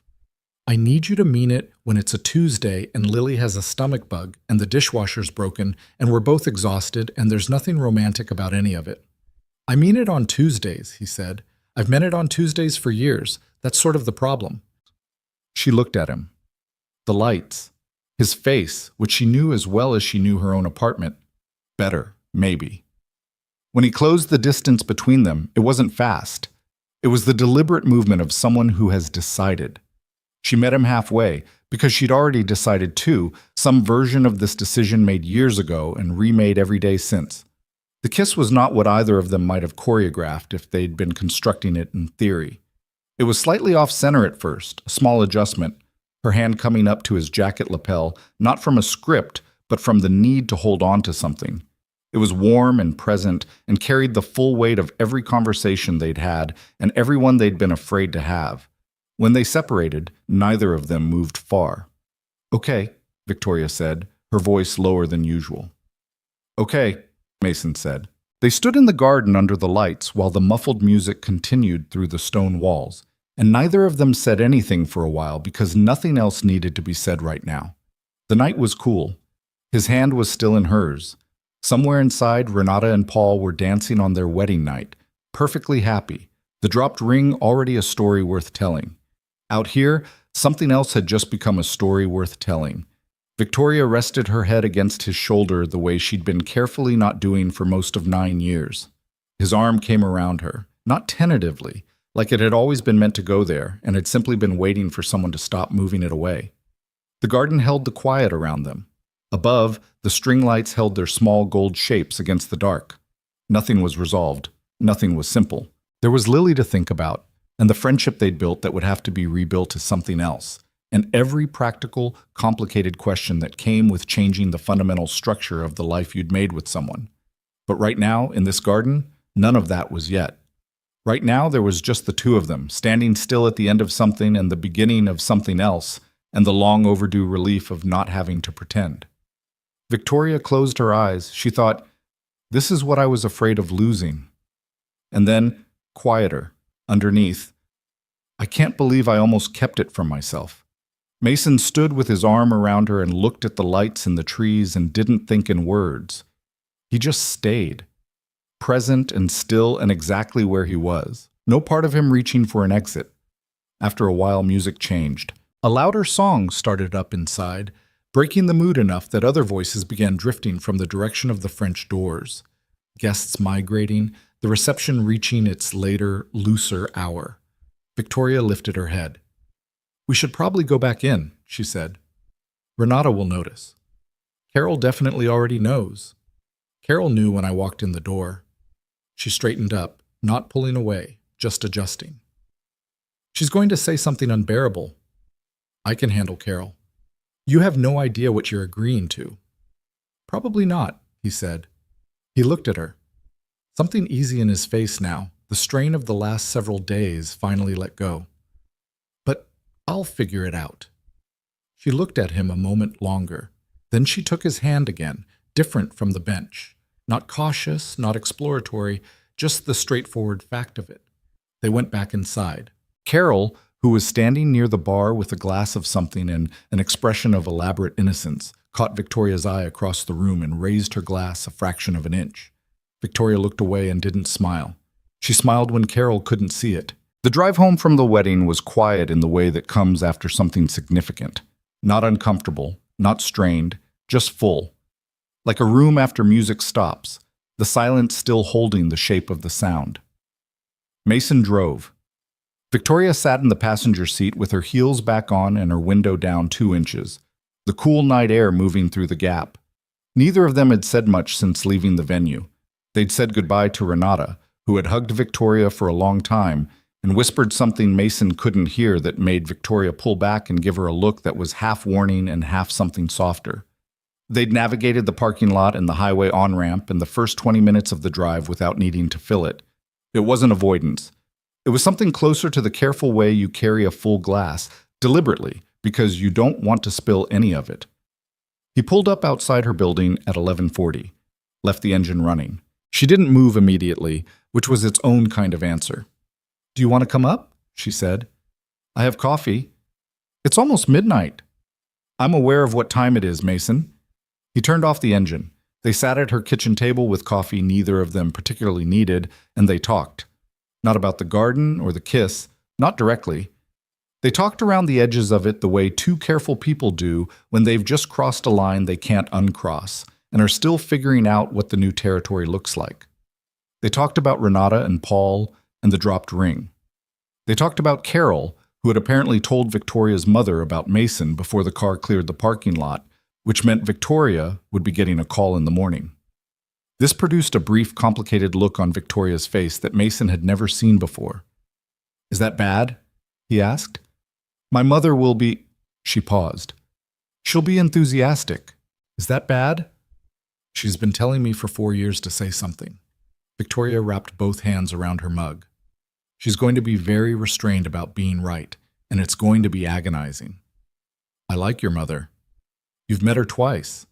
"I need you to mean it when it's a Tuesday and Lily has a stomach bug and the dishwasher's broken and we're both exhausted and there's nothing romantic about any of it." "I mean it on Tuesdays," he said. "I've meant it on Tuesdays for years. That's sort of the problem." She looked at him. The lights. His face, which she knew as well as she knew her own apartment. Better, maybe. When he closed the distance between them, it wasn't fast. It was the deliberate movement of someone who has decided. She met him halfway, because she'd already decided too, some version of this decision made years ago and remade every day since. The kiss was not what either of them might have choreographed if they'd been constructing it in theory. It was slightly off-center at first, a small adjustment, her hand coming up to his jacket lapel, not from a script, but from the need to hold on to something. It was warm and present and carried the full weight of every conversation they'd had and everyone they'd been afraid to have. When they separated, neither of them moved far. "Okay," Victoria said, her voice lower than usual. "Okay," Mason said. They stood in the garden under the lights while the muffled music continued through the stone walls, and neither of them said anything for a while because nothing else needed to be said right now. The night was cool. His hand was still in hers. Somewhere inside, Renata and Paul were dancing on their wedding night, perfectly happy, the dropped ring already a story worth telling. Out here, something else had just become a story worth telling. Victoria rested her head against his shoulder the way she'd been carefully not doing for most of 9 years. His arm came around her, not tentatively, like it had always been meant to go there and had simply been waiting for someone to stop moving it away. The garden held the quiet around them. Above, the string lights held their small gold shapes against the dark. Nothing was resolved. Nothing was simple. There was Lily to think about, and the friendship they'd built that would have to be rebuilt as something else, and every practical, complicated question that came with changing the fundamental structure of the life you'd made with someone. But right now, in this garden, none of that was yet. Right now, there was just the two of them, standing still at the end of something and the beginning of something else, and the long overdue relief of not having to pretend. Victoria closed her eyes. She thought, "This is what I was afraid of losing." And then, quieter, underneath, "I can't believe I almost kept it from myself." Mason stood with his arm around her and looked at the lights and the trees and didn't think in words. He just stayed, present and still and exactly where he was, no part of him reaching for an exit. After a while, music changed. A louder song started up inside, breaking the mood enough that other voices began drifting from the direction of the French doors. Guests migrating, the reception reaching its later, looser hour. Victoria lifted her head. "We should probably go back in," she said. "Renata will notice. Carol definitely already knows. Carol knew when I walked in the door." She straightened up, not pulling away, just adjusting. "She's going to say something unbearable." "I can handle Carol." "You have no idea what you're agreeing to." "Probably not," he said. He looked at her. Something easy in his face now, The strain of the last several days finally let go. But I'll figure it out. She looked at him a moment longer. Then she took his hand again, different from the bench. Not cautious, not exploratory, just the straightforward fact of it. They went back inside. Carol, who was standing near the bar with a glass of something and an expression of elaborate innocence, caught Victoria's eye across the room and raised her glass a fraction of an inch. Victoria looked away and didn't smile. She smiled when Carol couldn't see it. The drive home from the wedding was quiet in the way that comes after something significant. Not uncomfortable, not strained, just full. Like a room after music stops, the silence still holding the shape of the sound. Mason drove. Victoria sat in the passenger seat with her heels back on and her window down 2 inches, the cool night air moving through the gap. Neither of them had said much since leaving the venue. They'd said goodbye to Renata, who had hugged Victoria for a long time, and whispered something Mason couldn't hear that made Victoria pull back and give her a look that was half warning and half something softer. They'd navigated the parking lot and the highway on-ramp in the first 20 minutes of the drive without needing to fill it. It wasn't avoidance. It was something closer to the careful way you carry a full glass, deliberately, because you don't want to spill any of it. He pulled up outside her building at 11:40, left the engine running. She didn't move immediately, which was its own kind of answer. "Do you want to come up?" she said. "I have coffee." "It's almost midnight." "I'm aware of what time it is, Mason." He turned off the engine. They sat at her kitchen table with coffee neither of them particularly needed, and they talked. Not about the garden or the kiss, not directly. They talked around the edges of it the way two careful people do when they've just crossed a line they can't uncross and are still figuring out what the new territory looks like. They talked about Renata and Paul and the dropped ring. They talked about Carol, who had apparently told Victoria's mother about Mason before the car cleared the parking lot, which meant Victoria would be getting a call in the morning. This produced a brief, complicated look on Victoria's face that Mason had never seen before. "Is that bad?" he asked. "My mother will be—" She paused. "She'll be enthusiastic. Is that bad?" "She's been telling me for 4 years to say something." Victoria wrapped both hands around her mug. "She's going to be very restrained about being right, and it's going to be agonizing." "I like your mother. You've met her twice.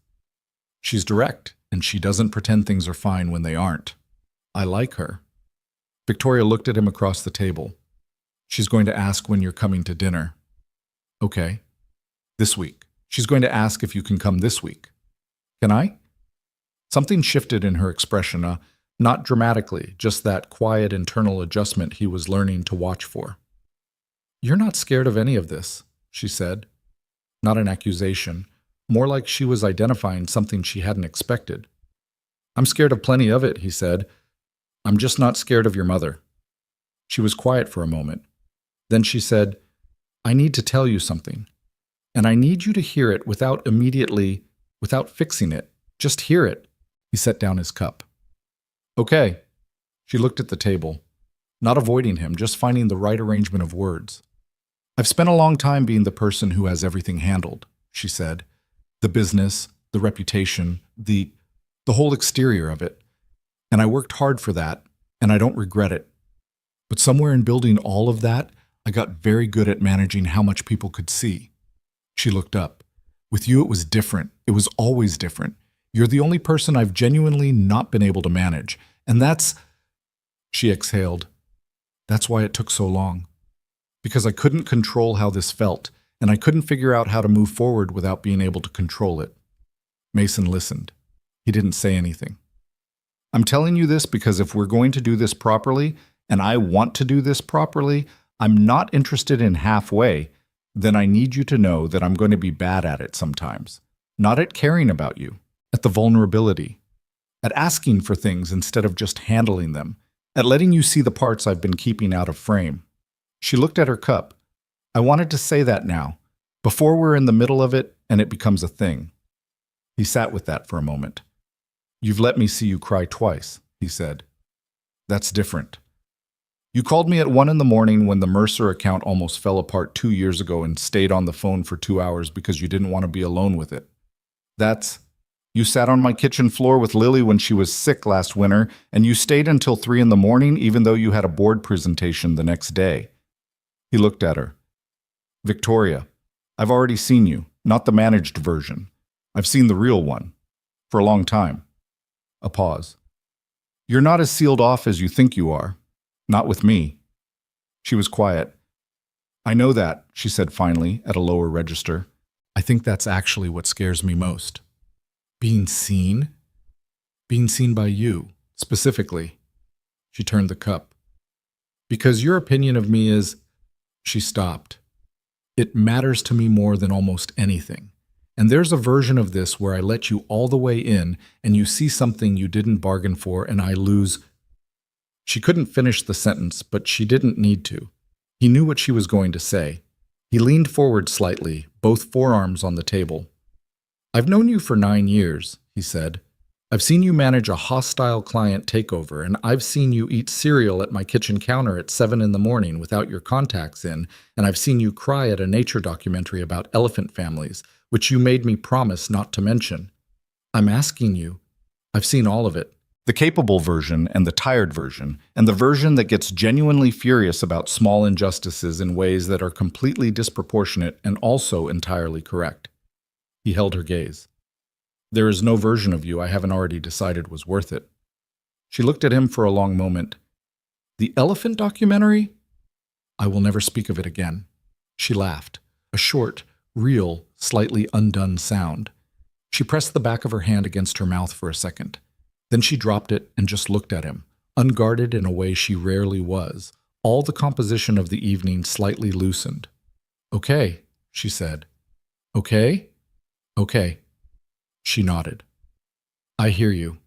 She's direct, and she doesn't pretend things are fine when they aren't. I like her." Victoria looked at him across the table. "She's going to ask when you're coming to dinner." "Okay. This week. She's going to ask if you can come this week." "Can I?" Something shifted in her expression, not dramatically, just that quiet internal adjustment he was learning to watch for. "You're not scared of any of this," she said. Not an accusation, more like she was identifying something she hadn't expected. "I'm scared of plenty of it," he said. "I'm just not scared of your mother." She was quiet for a moment. Then she said, "I need to tell you something. And I need you to hear it without fixing it. Just hear it." He set down his cup. "Okay." She looked at the table, not avoiding him, just finding the right arrangement of words. "I've spent a long time being the person who has everything handled," she said. "The business, the reputation, the whole exterior of it. And I worked hard for that, and I don't regret it. But somewhere in building all of that, I got very good at managing how much people could see." She looked up. "With you, it was different. It was always different. You're the only person I've genuinely not been able to manage. And that's—" She exhaled. "That's why it took so long. Because I couldn't control how this felt, and I couldn't figure out how to move forward without being able to control it." Mason listened. He didn't say anything. "I'm telling you this because if we're going to do this properly, and I want to do this properly, I'm not interested in halfway, then I need you to know that I'm going to be bad at it sometimes. Not at caring about you, at the vulnerability, at asking for things instead of just handling them, at letting you see the parts I've been keeping out of frame." She looked at her cup. "I wanted to say that now, before we're in the middle of it and it becomes a thing." He sat with that for a moment. "You've let me see you cry twice," he said. "That's different. You called me at 1 in the morning when the Mercer account almost fell apart 2 years ago and stayed on the phone for 2 hours because you didn't want to be alone with it. That's—" You sat on my kitchen floor with Lily when she was sick last winter, and you stayed until 3 in the morning even though you had a board presentation the next day. He looked at her. Victoria, I've already seen you, not the managed version. I've seen the real one. For a long time. A pause. You're not as sealed off as you think you are. Not with me. She was quiet. I know that, she said finally, at a lower register. I think that's actually what scares me most. Being seen? Being seen by you, specifically. She turned the cup. Because your opinion of me is... She stopped. It matters to me more than almost anything. And there's a version of this where I let you all the way in and you see something you didn't bargain for and I lose... She couldn't finish the sentence, but she didn't need to. He knew what she was going to say. He leaned forward slightly, both forearms on the table. I've known you for 9 years, he said. I've seen you manage a hostile client takeover, and I've seen you eat cereal at my kitchen counter at 7 in the morning without your contacts in, and I've seen you cry at a nature documentary about elephant families, which you made me promise not to mention. I'm asking you. I've seen all of it. The capable version and the tired version, and the version that gets genuinely furious about small injustices in ways that are completely disproportionate and also entirely correct. He held her gaze. There is no version of you I haven't already decided was worth it. She looked at him for a long moment. The elephant documentary? I will never speak of it again. She laughed, a short, real, slightly undone sound. She pressed the back of her hand against her mouth for a second. Then she dropped it and just looked at him, unguarded in a way she rarely was. All the composition of the evening slightly loosened. Okay, she said. Okay? Okay. She nodded. I hear you.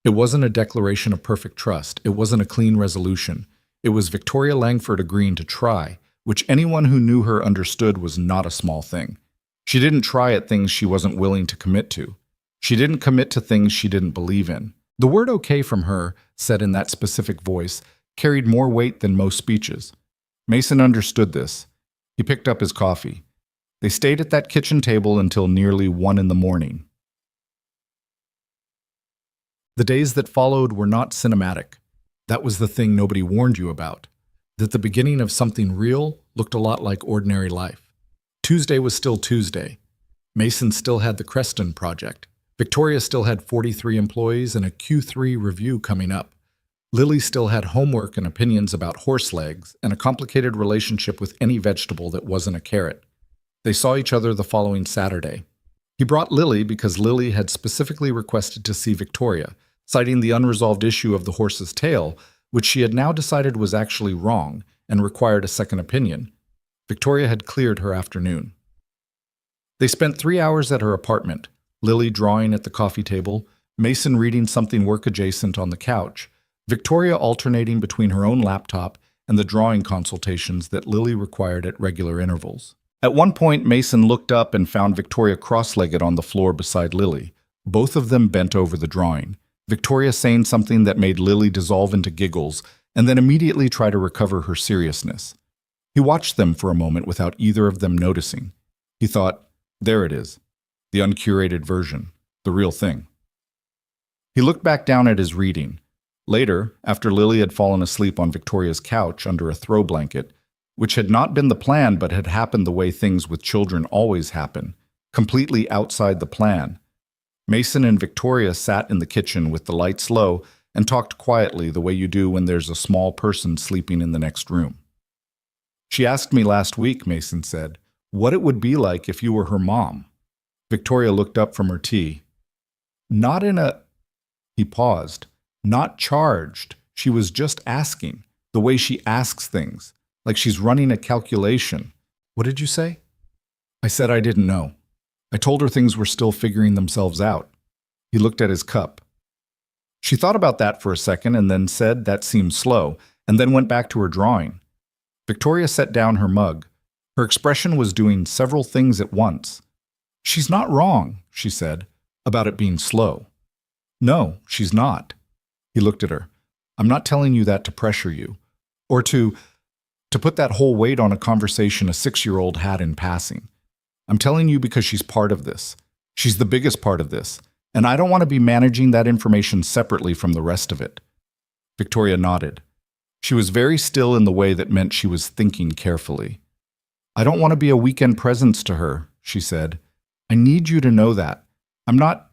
It wasn't a declaration of perfect trust. It wasn't a clean resolution. It was Victoria Langford agreeing to try, which anyone who knew her understood was not a small thing. She didn't try at things she wasn't willing to commit to. She didn't commit to things she didn't believe in. The word okay from her, said in that specific voice, carried more weight than most speeches. Mason understood this. He picked up his coffee. They stayed at that kitchen table until nearly 1 in the morning. The days that followed were not cinematic. That was the thing nobody warned you about. That the beginning of something real looked a lot like ordinary life. Tuesday was still Tuesday. Mason still had the Creston project. Victoria still had 43 employees and a Q3 review coming up. Lily still had homework and opinions about horse legs and a complicated relationship with any vegetable that wasn't a carrot. They saw each other the following Saturday. He brought Lily because Lily had specifically requested to see Victoria, citing the unresolved issue of the horse's tail, which she had now decided was actually wrong and required a second opinion. Victoria had cleared her afternoon. They spent 3 hours at her apartment, Lily drawing at the coffee table, Mason reading something work-adjacent on the couch, Victoria alternating between her own laptop and the drawing consultations that Lily required at regular intervals. At one point, Mason looked up and found Victoria cross-legged on the floor beside Lily, both of them bent over the drawing, Victoria saying something that made Lily dissolve into giggles and then immediately try to recover her seriousness. He watched them for a moment without either of them noticing. He thought, there it is. The uncurated version, the real thing. He looked back down at his reading. Later, after Lily had fallen asleep on Victoria's couch under a throw blanket, which had not been the plan but had happened the way things with children always happen, completely outside the plan, Mason and Victoria sat in the kitchen with the lights low and talked quietly the way you do when there's a small person sleeping in the next room. She asked me last week, Mason said, what it would be like if you were her mom. Victoria looked up from her tea. Not in a... He paused. Not charged. She was just asking, the way she asks things, like she's running a calculation. What did you say? I said I didn't know. I told her things were still figuring themselves out. He looked at his cup. She thought about that for a second and then said that seemed slow, and then went back to her drawing. Victoria set down her mug. Her expression was doing several things at once. She's not wrong, she said, about it being slow. No, she's not. He looked at her. I'm not telling you that to pressure you, or to put that whole weight on a conversation a 6-year-old had in passing. I'm telling you because she's part of this. She's the biggest part of this, and I don't want to be managing that information separately from the rest of it. Victoria nodded. She was very still in the way that meant she was thinking carefully. I don't want to be a weekend presence to her, she said. I need you to know that. I'm not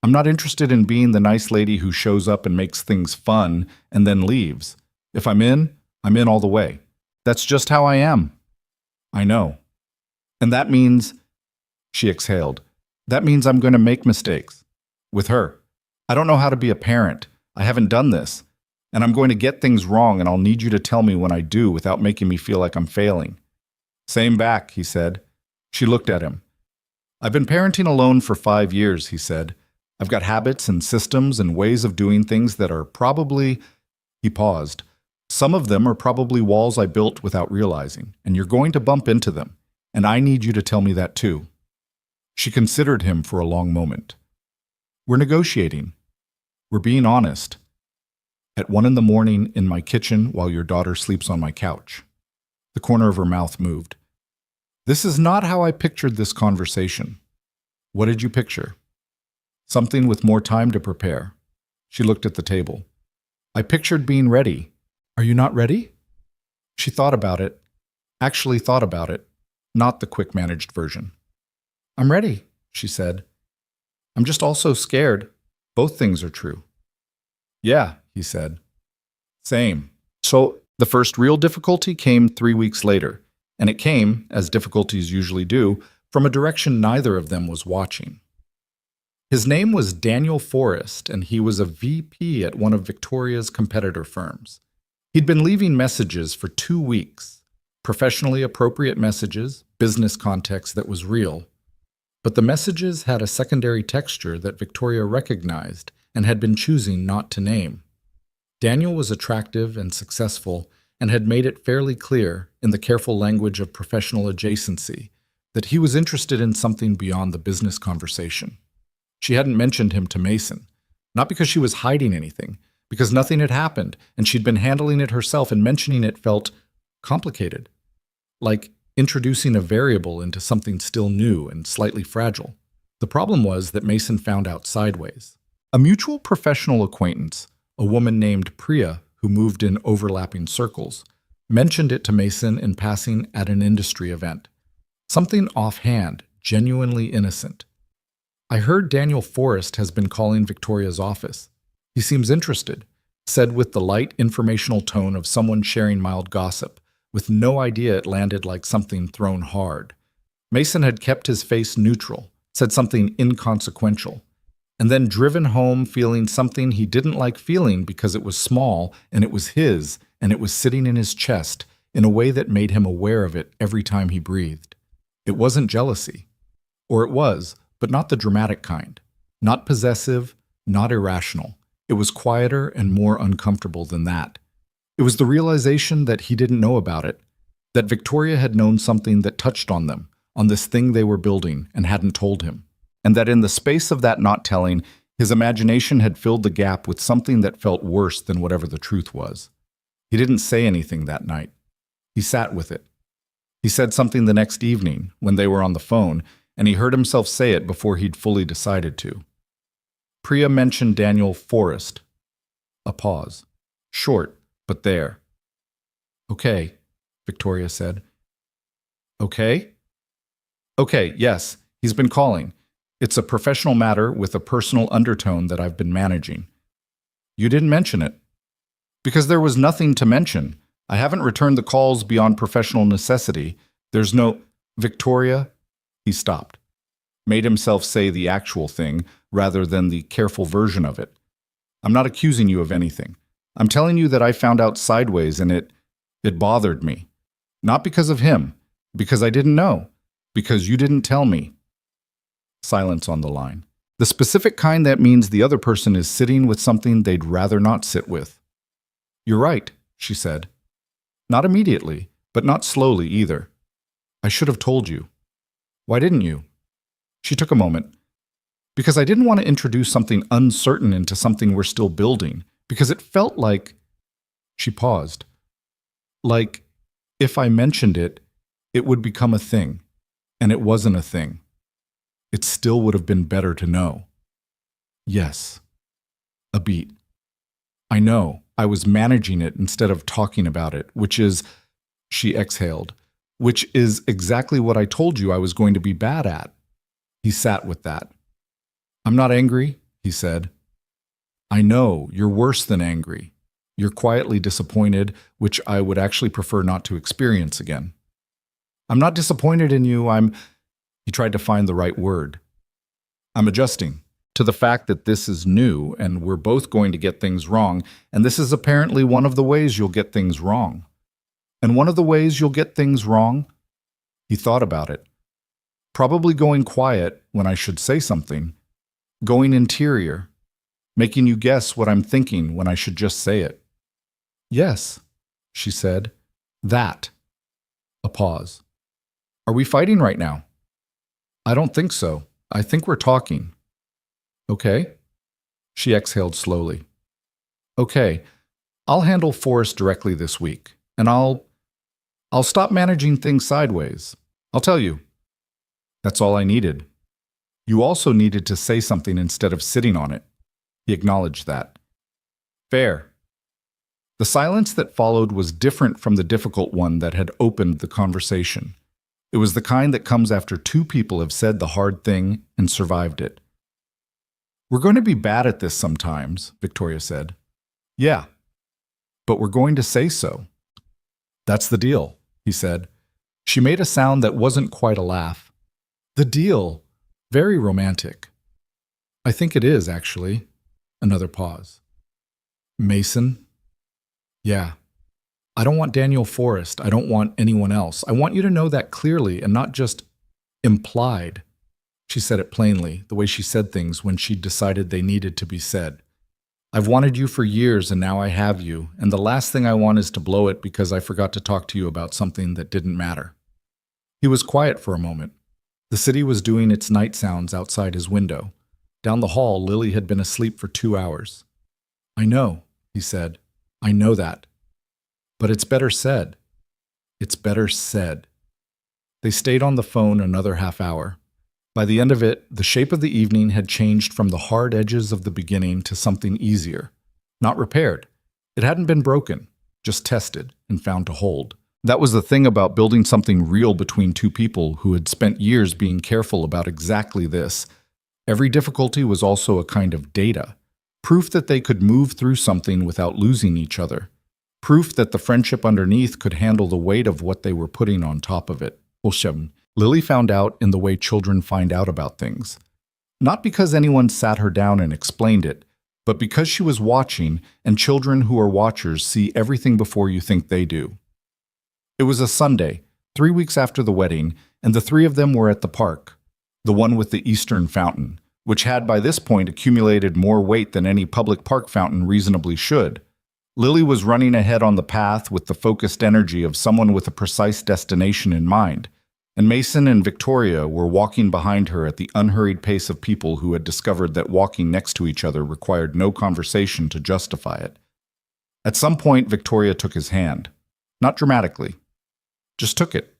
interested in being the nice lady who shows up and makes things fun and then leaves. If I'm in all the way. That's just how I am. I know. And that means, she exhaled, that means I'm going to make mistakes. With her. I don't know how to be a parent. I haven't done this. And I'm going to get things wrong, and I'll need you to tell me when I do without making me feel like I'm failing. Same back, he said. She looked at him. I've been parenting alone for 5 years, he said. I've got habits and systems and ways of doing things that are probably, he paused. Some of them are probably walls I built without realizing, and you're going to bump into them, and I need you to tell me that too. She considered him for a long moment. We're negotiating. We're being honest. At 1 a.m. in my kitchen while your daughter sleeps on my couch. The corner of her mouth moved. This is not how I pictured this conversation. What did you picture? Something with more time to prepare. She looked at the table. I pictured being ready. Are you not ready? She thought about it. Actually thought about it. Not the quick-managed version. I'm ready, she said. I'm just also scared. Both things are true. Yeah, he said. Same. So the first real difficulty came 3 weeks later, and it came, as difficulties usually do, from a direction neither of them was watching. His name was Daniel Forrest, and he was a VP at one of Victoria's competitor firms. He'd been leaving messages for 2 weeks, professionally appropriate messages, business context that was real. But the messages had a secondary texture that Victoria recognized and had been choosing not to name. Daniel was attractive and successful and had made it fairly clear, in the careful language of professional adjacency, that he was interested in something beyond the business conversation. She hadn't mentioned him to Mason, not because she was hiding anything, because nothing had happened and she'd been handling it herself, and mentioning it felt complicated, like introducing a variable into something still new and slightly fragile. The problem was that Mason found out sideways. A mutual professional acquaintance, a woman named Priya, who moved in overlapping circles, mentioned it to Mason in passing at an industry event. Something offhand, genuinely innocent. I heard Daniel Forrest has been calling Victoria's office. He seems interested, said with the light, informational tone of someone sharing mild gossip, with no idea it landed like something thrown hard. Mason had kept his face neutral, said something inconsequential, and then driven home feeling something he didn't like feeling because it was small and it was his and it was sitting in his chest in a way that made him aware of it every time he breathed. It wasn't jealousy. Or it was, but not the dramatic kind. Not possessive, not irrational. It was quieter and more uncomfortable than that. It was the realization that he didn't know about it, that Victoria had known something that touched on them, on this thing they were building, and hadn't told him. And that in the space of that not telling, his imagination had filled the gap with something that felt worse than whatever the truth was. He didn't say anything that night. He sat with it. He said something the next evening, when they were on the phone, and he heard himself say it before he'd fully decided to. Priya mentioned Daniel Forrest. A pause. Short, but there. Okay, Victoria said. Okay? Okay, yes, he's been calling. It's a professional matter with a personal undertone that I've been managing. You didn't mention it. Because there was nothing to mention. I haven't returned the calls beyond professional necessity. There's no... Victoria? He stopped. Made himself say the actual thing rather than the careful version of it. I'm not accusing you of anything. I'm telling you that I found out sideways and it bothered me. Not because of him, because I didn't know, because you didn't tell me. Silence on the line. The specific kind that means the other person is sitting with something they'd rather not sit with. You're right, she said. Not immediately, but not slowly either. I should have told you. Why didn't you? She took a moment. Because I didn't want to introduce something uncertain into something we're still building, because it felt like... She paused. Like, if I mentioned it, it would become a thing, and it wasn't a thing. It still would have been better to know. Yes. A beat. I know. I was managing it instead of talking about it, which is, she exhaled, which is exactly what I told you I was going to be bad at. He sat with that. I'm not angry, he said. I know, you're worse than angry. You're quietly disappointed, which I would actually prefer not to experience again. I'm not disappointed in you, He tried to find the right word. I'm adjusting to the fact that this is new and we're both going to get things wrong, and this is apparently one of the ways you'll get things wrong. And one of the ways you'll get things wrong? He thought about it. Probably going quiet when I should say something. Going interior. Making you guess what I'm thinking when I should just say it. Yes, she said. That. A pause. Are we fighting right now? I don't think so. I think we're talking. Okay. She exhaled slowly. Okay, I'll handle Forrest directly this week, and I'll stop managing things sideways. I'll tell you. That's all I needed. You also needed to say something instead of sitting on it. He acknowledged that. Fair. The silence that followed was different from the difficult one that had opened the conversation. It was the kind that comes after two people have said the hard thing and survived it. We're going to be bad at this sometimes, Victoria said. Yeah, but we're going to say so. That's the deal, he said. She made a sound that wasn't quite a laugh. The deal. Very romantic. I think it is, actually. Another pause. Mason? Yeah. I don't want Daniel Forrest. I don't want anyone else. I want you to know that clearly and not just implied. She said it plainly, the way she said things when she decided they needed to be said. I've wanted you for years and now I have you, and the last thing I want is to blow it because I forgot to talk to you about something that didn't matter. He was quiet for a moment. The city was doing its night sounds outside his window. Down the hall, Lily had been asleep for 2 hours. I know, he said. I know that. But it's better said. It's better said. They stayed on the phone another half hour. By the end of it, the shape of the evening had changed from the hard edges of the beginning to something easier. Not repaired. It hadn't been broken, just tested and found to hold. That was the thing about building something real between two people who had spent years being careful about exactly this. Every difficulty was also a kind of data. Proof that they could move through something without losing each other. Proof that the friendship underneath could handle the weight of what they were putting on top of it. Lily found out in the way children find out about things. Not because anyone sat her down and explained it, but because she was watching, and children who are watchers see everything before you think they do. It was a Sunday, 3 weeks after the wedding, and the three of them were at the park, the one with the Eastern fountain, which had by this point accumulated more weight than any public park fountain reasonably should. Lily was running ahead on the path with the focused energy of someone with a precise destination in mind, and Mason and Victoria were walking behind her at the unhurried pace of people who had discovered that walking next to each other required no conversation to justify it. At some point, Victoria took his hand. Not dramatically. Just took it,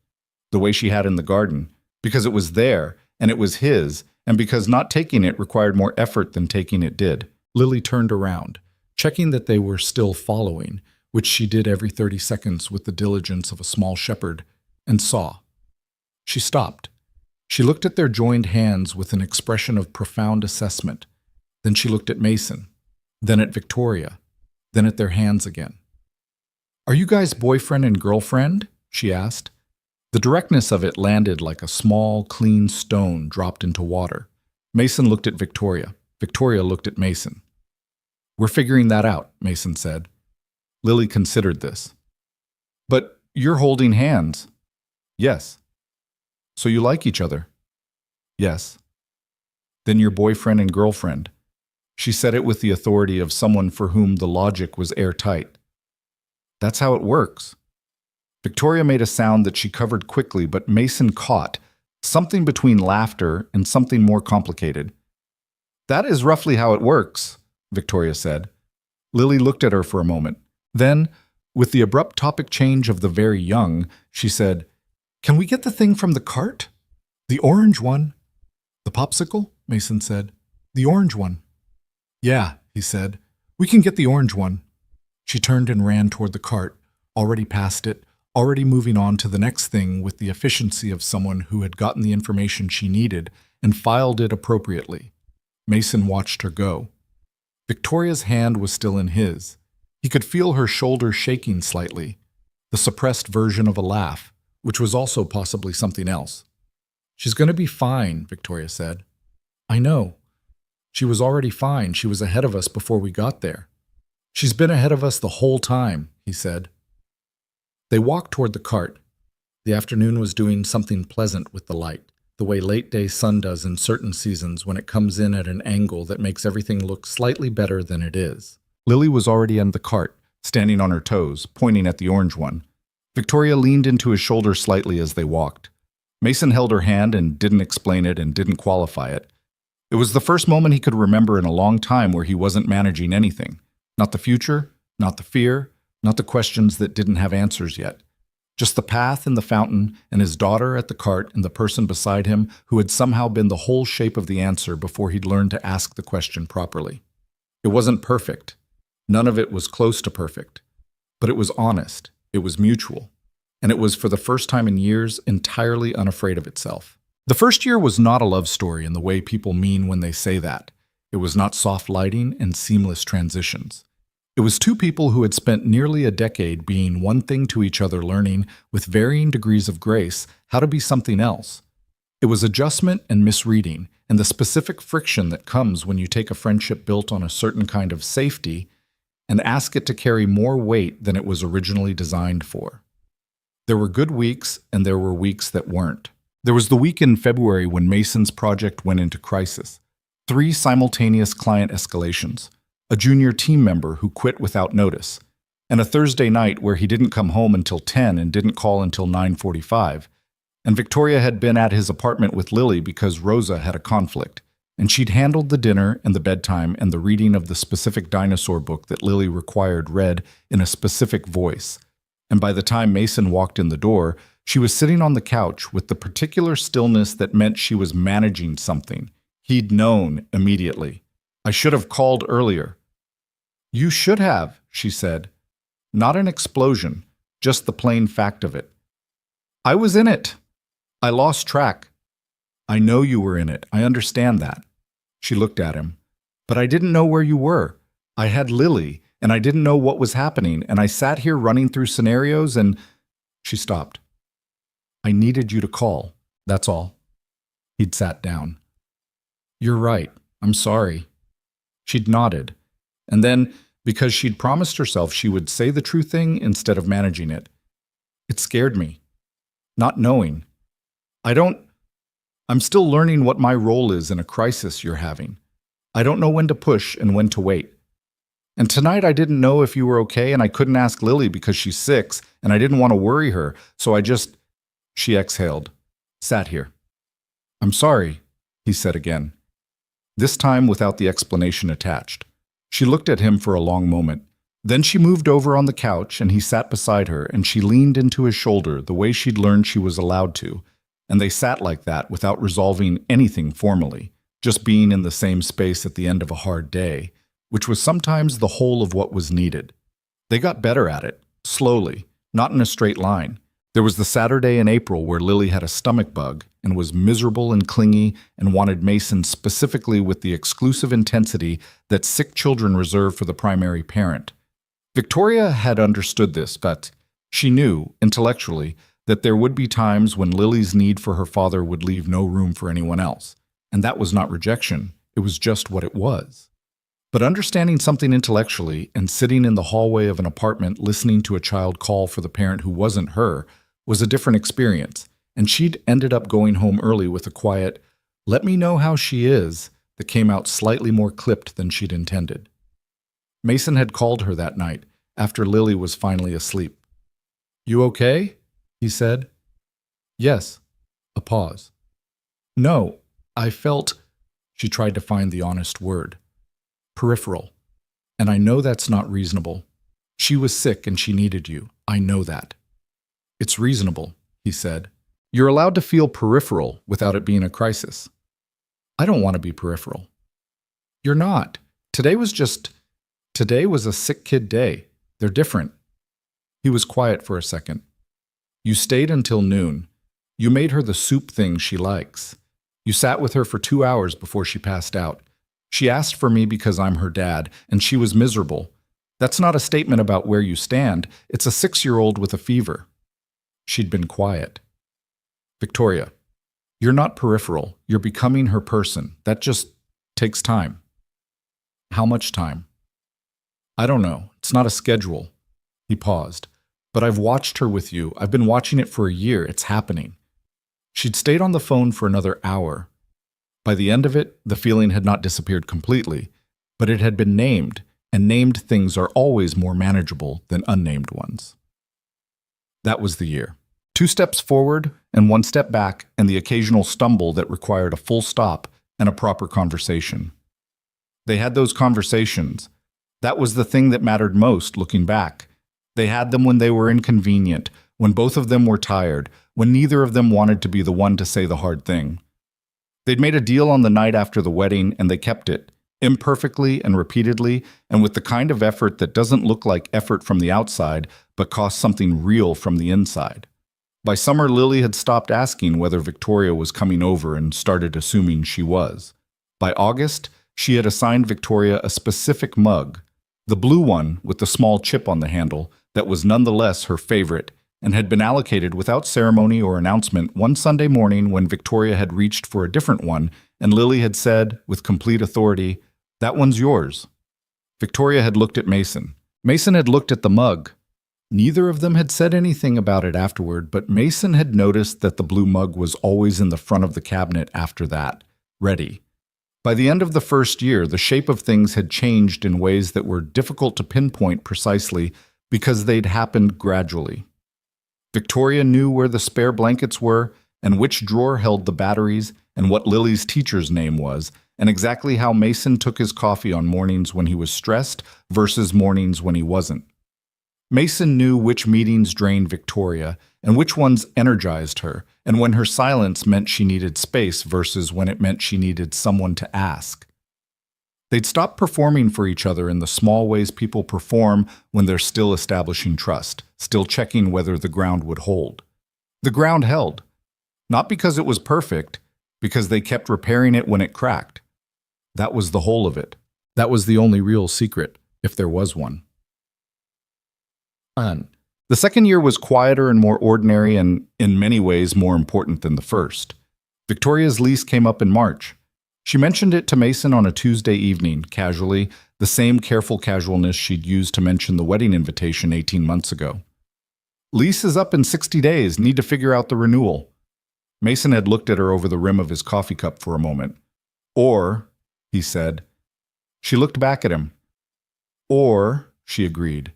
the way she had in the garden, because it was there, and it was his, and because not taking it required more effort than taking it did. Lily turned around, checking that they were still following, which she did every 30 seconds with the diligence of a small shepherd, and saw. She stopped. She looked at their joined hands with an expression of profound assessment. Then she looked at Mason, then at Victoria, then at their hands again. Are you guys boyfriend and girlfriend? She asked. The directness of it landed like a small, clean stone dropped into water. Mason looked at Victoria. Victoria looked at Mason. We're figuring that out, Mason said. Lily considered this. But you're holding hands. Yes. So you like each other? Yes. Then you're boyfriend and girlfriend. She said it with the authority of someone for whom the logic was airtight. That's how it works. Victoria made a sound that she covered quickly, but Mason caught, something between laughter and something more complicated. That is roughly how it works, Victoria said. Lily looked at her for a moment. Then, with the abrupt topic change of the very young, she said, Can we get the thing from the cart? The orange one? The popsicle? Mason said. The orange one. Yeah, he said. We can get the orange one. She turned and ran toward the cart, already past it, already moving on to the next thing with the efficiency of someone who had gotten the information she needed and filed it appropriately. Mason watched her go. Victoria's hand was still in his. He could feel her shoulder shaking slightly, the suppressed version of a laugh, which was also possibly something else. She's going to be fine, Victoria said. I know. She was already fine. She was ahead of us before we got there. She's been ahead of us the whole time, he said. They walked toward the cart. The afternoon was doing something pleasant with the light, the way late-day sun does in certain seasons when it comes in at an angle that makes everything look slightly better than it is. Lily was already in the cart, standing on her toes, pointing at the orange one. Victoria leaned into his shoulder slightly as they walked. Mason held her hand and didn't explain it and didn't qualify it. It was the first moment he could remember in a long time where he wasn't managing anything. Not the future, not the fear, not the questions that didn't have answers yet. Just the path and the fountain and his daughter at the cart and the person beside him who had somehow been the whole shape of the answer before he'd learned to ask the question properly. It wasn't perfect. None of it was close to perfect. But it was honest. It was mutual. And it was, for the first time in years, entirely unafraid of itself. The first year was not a love story in the way people mean when they say that. It was not soft lighting and seamless transitions. It was two people who had spent nearly a decade being one thing to each other, learning, with varying degrees of grace, how to be something else. It was adjustment and misreading, and the specific friction that comes when you take a friendship built on a certain kind of safety and ask it to carry more weight than it was originally designed for. There were good weeks, and there were weeks that weren't. There was the week in February when Mason's project went into crisis. 3 simultaneous client escalations, a junior team member who quit without notice, and a Thursday night where he didn't come home until 10 and didn't call until 9:45. And Victoria had been at his apartment with Lily because Rosa had a conflict, and she'd handled the dinner and the bedtime and the reading of the specific dinosaur book that Lily required read in a specific voice. And by the time Mason walked in the door, she was sitting on the couch with the particular stillness that meant she was managing something. He'd known immediately. I should have called earlier. You should have, she said. Not an explosion, just the plain fact of it. I was in it. I lost track. I know you were in it. I understand that. She looked at him. But I didn't know where you were. I had Lily, and I didn't know what was happening, and I sat here running through scenarios, and... She stopped. I needed you to call, that's all. He'd sat down. You're right. I'm sorry. She'd nodded. And then, because she'd promised herself she would say the true thing instead of managing it. It scared me. Not knowing. I'm still learning what my role is in a crisis you're having. I don't know when to push and when to wait. And tonight I didn't know if you were okay, and I couldn't ask Lily because she's 6, and I didn't want to worry her, so I just... She exhaled, sat here. I'm sorry, he said again. This time without the explanation attached. She looked at him for a long moment. Then she moved over on the couch, and he sat beside her, and she leaned into his shoulder the way she'd learned she was allowed to, and they sat like that without resolving anything formally, just being in the same space at the end of a hard day, which was sometimes the whole of what was needed. They got better at it, slowly, not in a straight line. There was the Saturday in April where Lily had a stomach bug and was miserable and clingy and wanted Mason specifically with the exclusive intensity that sick children reserve for the primary parent. Victoria had understood this, but she knew, intellectually, that there would be times when Lily's need for her father would leave no room for anyone else. And that was not rejection, it was just what it was. But understanding something intellectually and sitting in the hallway of an apartment listening to a child call for the parent who wasn't her was a different experience, and she'd ended up going home early with a quiet, "Let me know how she is," that came out slightly more clipped than she'd intended. Mason had called her that night, after Lily was finally asleep. "You okay?" he said. "Yes." A pause. "No, I felt..." She tried to find the honest word. "Peripheral. And I know that's not reasonable. She was sick and she needed you. I know that." "It's reasonable," he said. "You're allowed to feel peripheral without it being a crisis." I don't want to be peripheral. You're not. Today was a sick kid day. They're different. He was quiet for a second. You stayed until noon. You made her the soup thing she likes. You sat with her for 2 hours before she passed out. She asked for me because I'm her dad, and she was miserable. That's not a statement about where you stand. It's a 6-year-old with a fever. She'd been quiet. Victoria, you're not peripheral. You're becoming her person. That just takes time. How much time? I don't know. It's not a schedule. He paused. But I've watched her with you. I've been watching it for a year. It's happening. She'd stayed on the phone for another hour. By the end of it, the feeling had not disappeared completely, but it had been named, and named things are always more manageable than unnamed ones. That was the year. 2 steps forward and 1 step back, and the occasional stumble that required a full stop and a proper conversation. They had those conversations. That was the thing that mattered most, looking back. They had them when they were inconvenient, when both of them were tired, when neither of them wanted to be the one to say the hard thing. They'd made a deal on the night after the wedding, and they kept it, imperfectly and repeatedly, and with the kind of effort that doesn't look like effort from the outside, but costs something real from the inside. By summer, Lily had stopped asking whether Victoria was coming over and started assuming she was. By August, she had assigned Victoria a specific mug, the blue one with the small chip on the handle, that was nonetheless her favorite, and had been allocated without ceremony or announcement one Sunday morning when Victoria had reached for a different one, and Lily had said, with complete authority, "That one's yours." Victoria had looked at Mason. Mason had looked at the mug. Neither of them had said anything about it afterward, but Mason had noticed that the blue mug was always in the front of the cabinet after that, ready. By the end of the first year, the shape of things had changed in ways that were difficult to pinpoint precisely because they'd happened gradually. Victoria knew where the spare blankets were, and which drawer held the batteries, and what Lily's teacher's name was, and exactly how Mason took his coffee on mornings when he was stressed versus mornings when he wasn't. Mason knew which meetings drained Victoria, and which ones energized her, and when her silence meant she needed space versus when it meant she needed someone to ask. They'd stopped performing for each other in the small ways people perform when they're still establishing trust, still checking whether the ground would hold. The ground held. Not because it was perfect, because they kept repairing it when it cracked. That was the whole of it. That was the only real secret, if there was one. The second year was quieter and more ordinary and, in many ways, more important than the first. Victoria's lease came up in March. She mentioned it to Mason on a Tuesday evening, casually, the same careful casualness she'd used to mention the wedding invitation 18 months ago. "Lease is up in 60 days, need to figure out the renewal." Mason had looked at her over the rim of his coffee cup for a moment. "Or," he said. She looked back at him. "Or," she agreed.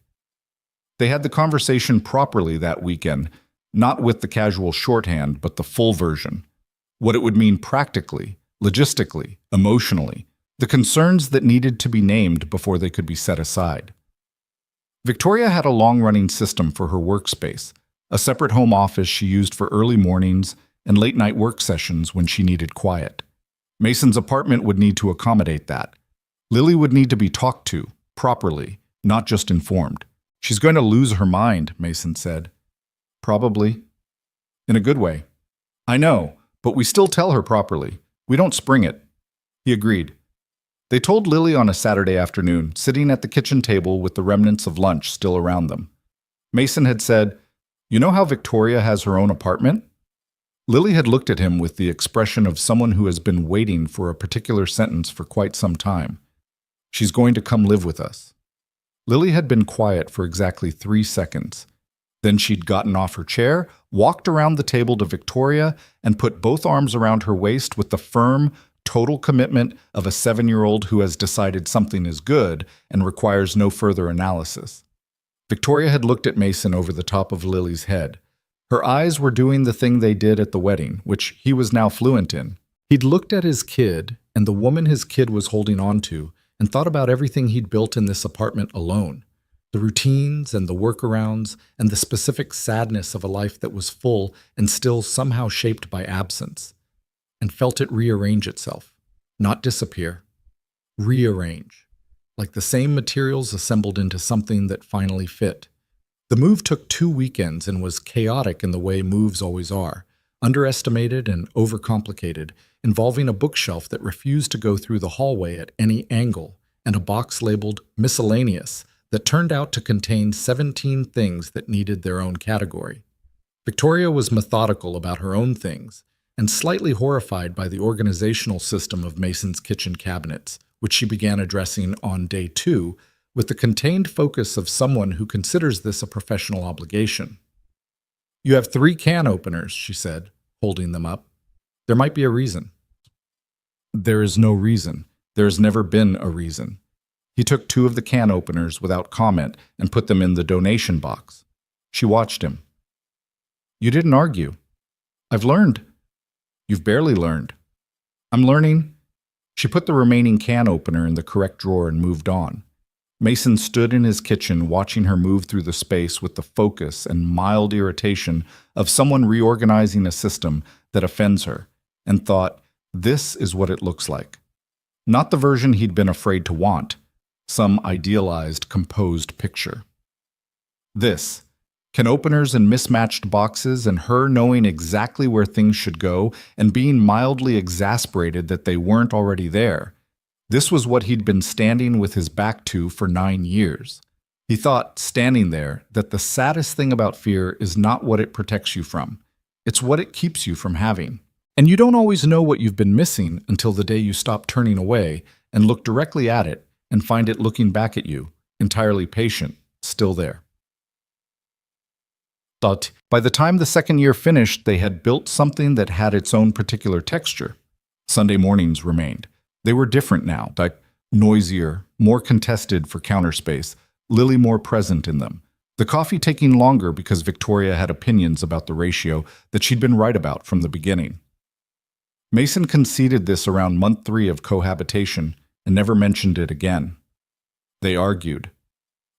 They had the conversation properly that weekend, not with the casual shorthand, but the full version. What it would mean practically, logistically, emotionally, the concerns that needed to be named before they could be set aside. Victoria had a long-running system for her workspace, a separate home office she used for early mornings and late-night work sessions when she needed quiet. Mason's apartment would need to accommodate that. Lily would need to be talked to, properly, not just informed. "She's going to lose her mind," Mason said. "Probably. In a good way." "I know, but we still tell her properly. We don't spring it." He agreed. They told Lily on a Saturday afternoon, sitting at the kitchen table with the remnants of lunch still around them. Mason had said, "You know how Victoria has her own apartment?" Lily had looked at him with the expression of someone who has been waiting for a particular sentence for quite some time. "She's going to come live with us." Lily had been quiet for exactly 3 seconds. Then she'd gotten off her chair, walked around the table to Victoria, and put both arms around her waist with the firm, total commitment of a 7-year-old who has decided something is good and requires no further analysis. Victoria had looked at Mason over the top of Lily's head. Her eyes were doing the thing they did at the wedding, which he was now fluent in. He'd looked at his kid and the woman his kid was holding on to, and thought about everything he'd built in this apartment alone. The routines and the workarounds and the specific sadness of a life that was full and still somehow shaped by absence, and felt it rearrange itself. not disappear, rearrange, like the same materials assembled into something that finally fit. The move took 2 weekends and was chaotic in the way moves always are, underestimated and overcomplicated, involving a bookshelf that refused to go through the hallway at any angle, and a box labeled miscellaneous that turned out to contain 17 things that needed their own category. Victoria was methodical about her own things, and slightly horrified by the organizational system of Mason's kitchen cabinets, which she began addressing on day 2 with the contained focus of someone who considers this a professional obligation. "You have 3 can openers," she said, holding them up. "There might be a reason." "There is no reason. There has never been a reason." He took 2 of the can openers without comment and put them in the donation box. She watched him. "You didn't argue." "I've learned." "You've barely learned." "I'm learning." She put the remaining can opener in the correct drawer and moved on. Mason stood in his kitchen watching her move through the space with the focus and mild irritation of someone reorganizing a system that offends her, and thought, this is what it looks like. Not the version he'd been afraid to want, some idealized, composed picture. This, can openers and mismatched boxes and her knowing exactly where things should go and being mildly exasperated that they weren't already there. This was what he'd been standing with his back to for 9 years. He thought, standing there, that the saddest thing about fear is not what it protects you from. It's what it keeps you from having. And you don't always know what you've been missing until the day you stop turning away and look directly at it and find it looking back at you, entirely patient, still there. But by the time the second year finished, they had built something that had its own particular texture. Sunday mornings remained. They were different now, like noisier, more contested for counter space, Lily more present in them. The coffee taking longer because Victoria had opinions about the ratio that she'd been right about from the beginning. Mason conceded this around month 3 of cohabitation and never mentioned it again. They argued.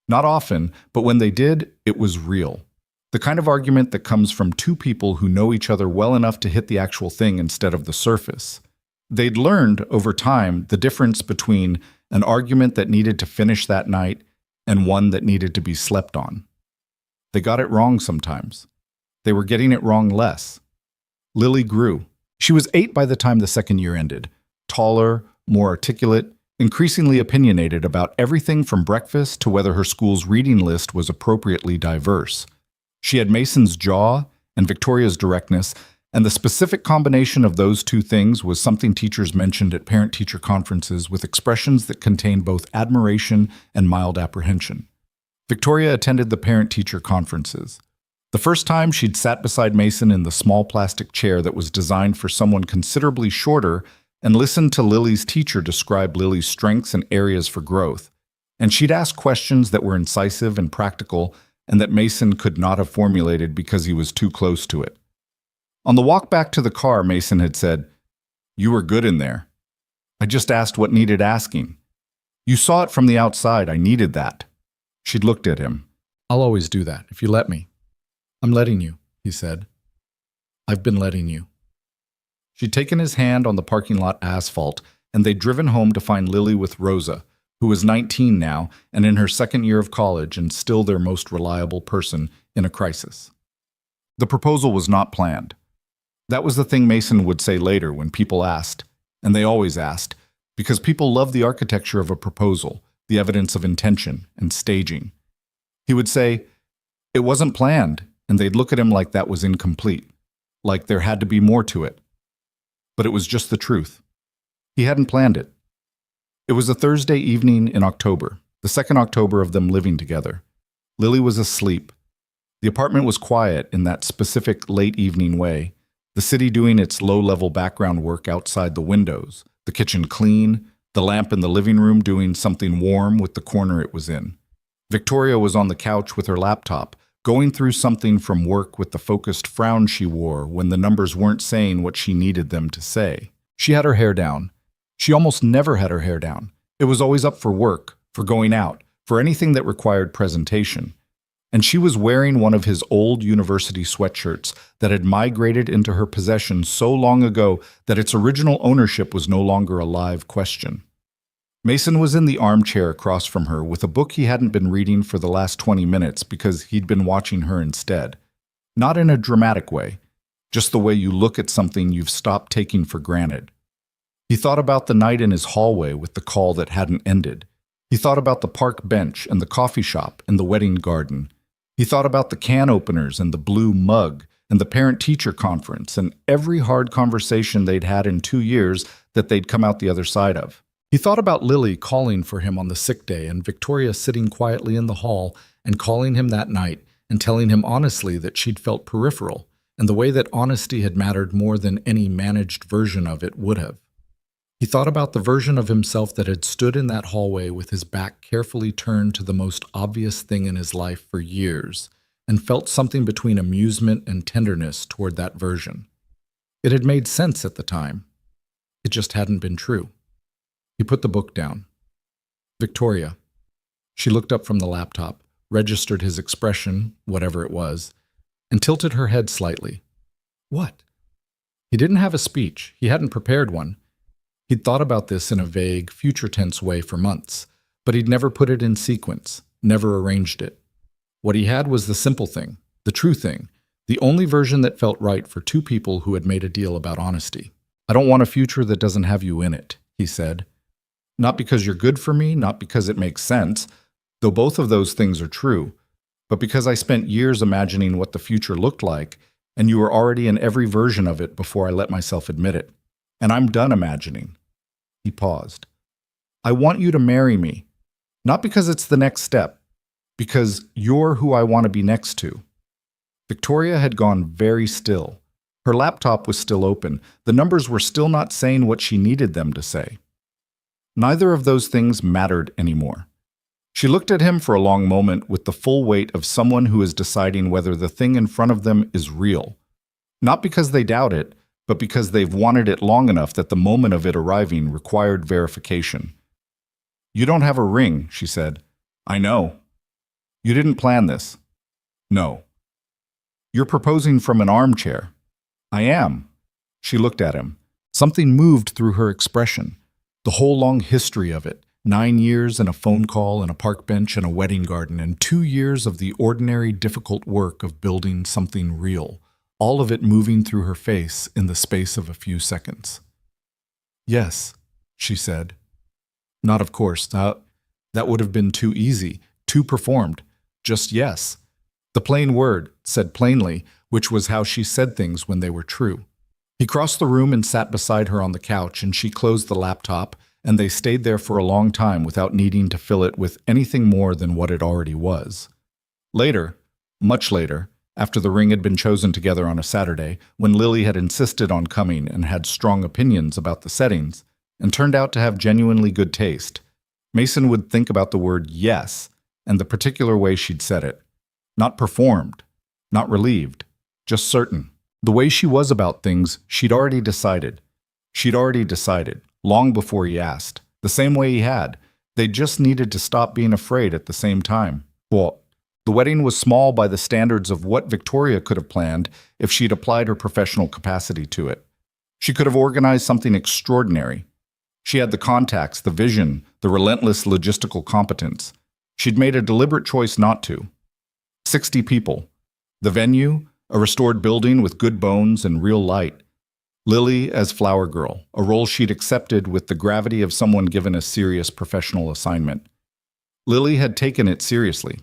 Not often, but when they did, it was real. The kind of argument that comes from 2 people who know each other well enough to hit the actual thing instead of the surface. They'd learned, over time, the difference between an argument that needed to finish that night and one that needed to be slept on. They got it wrong sometimes. They were getting it wrong less. Lily grew. She was 8 by the time the second year ended, taller, more articulate, increasingly opinionated about everything from breakfast to whether her school's reading list was appropriately diverse. She had Mason's jaw and Victoria's directness, and the specific combination of those 2 things was something teachers mentioned at parent-teacher conferences with expressions that contained both admiration and mild apprehension. Victoria attended the parent-teacher conferences. The first time, she'd sat beside Mason in the small plastic chair that was designed for someone considerably shorter and listened to Lily's teacher describe Lily's strengths and areas for growth. And she'd ask questions that were incisive and practical and that Mason could not have formulated because he was too close to it. On the walk back to the car, Mason had said, "You were good in there. I just asked what needed asking. You saw it from the outside. I needed that." She'd looked at him. "I'll always do that, if you let me." "I'm letting you," he said. "I've been letting you." She'd taken his hand on the parking lot asphalt, and they'd driven home to find Lily with Rosa, who was 19 now and in her second year of college and still their most reliable person in a crisis. The proposal was not planned. That was the thing Mason would say later when people asked, and they always asked, because people love the architecture of a proposal, the evidence of intention and staging. He would say, "It wasn't planned," and they'd look at him like that was incomplete, like there had to be more to it. But it was just the truth. He hadn't planned it. It was a Thursday evening in October, the second October of them living together. Lily was asleep. The apartment was quiet in that specific late evening way, the city doing its low-level background work outside the windows, the kitchen clean, the lamp in the living room doing something warm with the corner it was in. Victoria was on the couch with her laptop, going through something from work with the focused frown she wore when the numbers weren't saying what she needed them to say. She had her hair down. She almost never had her hair down. It was always up for work, for going out, for anything that required presentation. And she was wearing one of his old university sweatshirts that had migrated into her possession so long ago that its original ownership was no longer a live question. Mason was in the armchair across from her with a book he hadn't been reading for the last 20 minutes because he'd been watching her instead. Not in a dramatic way, just the way you look at something you've stopped taking for granted. He thought about the night in his hallway with the call that hadn't ended. He thought about the park bench and the coffee shop and the wedding garden. He thought about the can openers and the blue mug and the parent-teacher conference and every hard conversation they'd had in 2 years that they'd come out the other side of. He thought about Lily calling for him on the sick day and Victoria sitting quietly in the hall and calling him that night and telling him honestly that she'd felt peripheral and the way that honesty had mattered more than any managed version of it would have. He thought about the version of himself that had stood in that hallway with his back carefully turned to the most obvious thing in his life for years and felt something between amusement and tenderness toward that version. It had made sense at the time. It just hadn't been true. He put the book down. Victoria. She looked up from the laptop, registered his expression, whatever it was, and tilted her head slightly. What? He didn't have a speech. He hadn't prepared one. He'd thought about this in a vague, future tense way for months, but he'd never put it in sequence, never arranged it. What he had was the simple thing, the true thing, the only version that felt right for two people who had made a deal about honesty. I don't want a future that doesn't have you in it, he said. Not because you're good for me, not because it makes sense, though both of those things are true, but because I spent years imagining what the future looked like, and you were already in every version of it before I let myself admit it. And I'm done imagining. He paused. I want you to marry me, not because it's the next step, because you're who I want to be next to. Victoria had gone very still. Her laptop was still open. The numbers were still not saying what she needed them to say. Neither of those things mattered anymore. She looked at him for a long moment with the full weight of someone who is deciding whether the thing in front of them is real. Not because they doubt it, but because they've wanted it long enough that the moment of it arriving required verification. You don't have a ring, she said. I know. You didn't plan this. No. You're proposing from an armchair. I am. She looked at him. Something moved through her expression. The whole long history of it, 9 years and a phone call and a park bench and a wedding garden and 2 years of the ordinary difficult work of building something real, all of it moving through her face in the space of a few seconds. Yes, she said. Not of course, that would have been too easy, too performed. Just yes. The plain word, said plainly, which was how she said things when they were true. He crossed the room and sat beside her on the couch, and she closed the laptop, and they stayed there for a long time without needing to fill it with anything more than what it already was. Later, much later, after the ring had been chosen together on a Saturday, when Lily had insisted on coming and had strong opinions about the settings, and turned out to have genuinely good taste, Mason would think about the word yes and the particular way she'd said it. Not performed, not relieved, just certain. The way she was about things, she'd already decided. She'd already decided, long before he asked. The same way he had. They just needed to stop being afraid at the same time. Well, the wedding was small by the standards of what Victoria could have planned if she'd applied her professional capacity to it. She could have organized something extraordinary. She had the contacts, the vision, the relentless logistical competence. She'd made a deliberate choice not to. 60 people. The venue, a restored building with good bones and real light. Lily as flower girl, a role she'd accepted with the gravity of someone given a serious professional assignment. Lily had taken it seriously.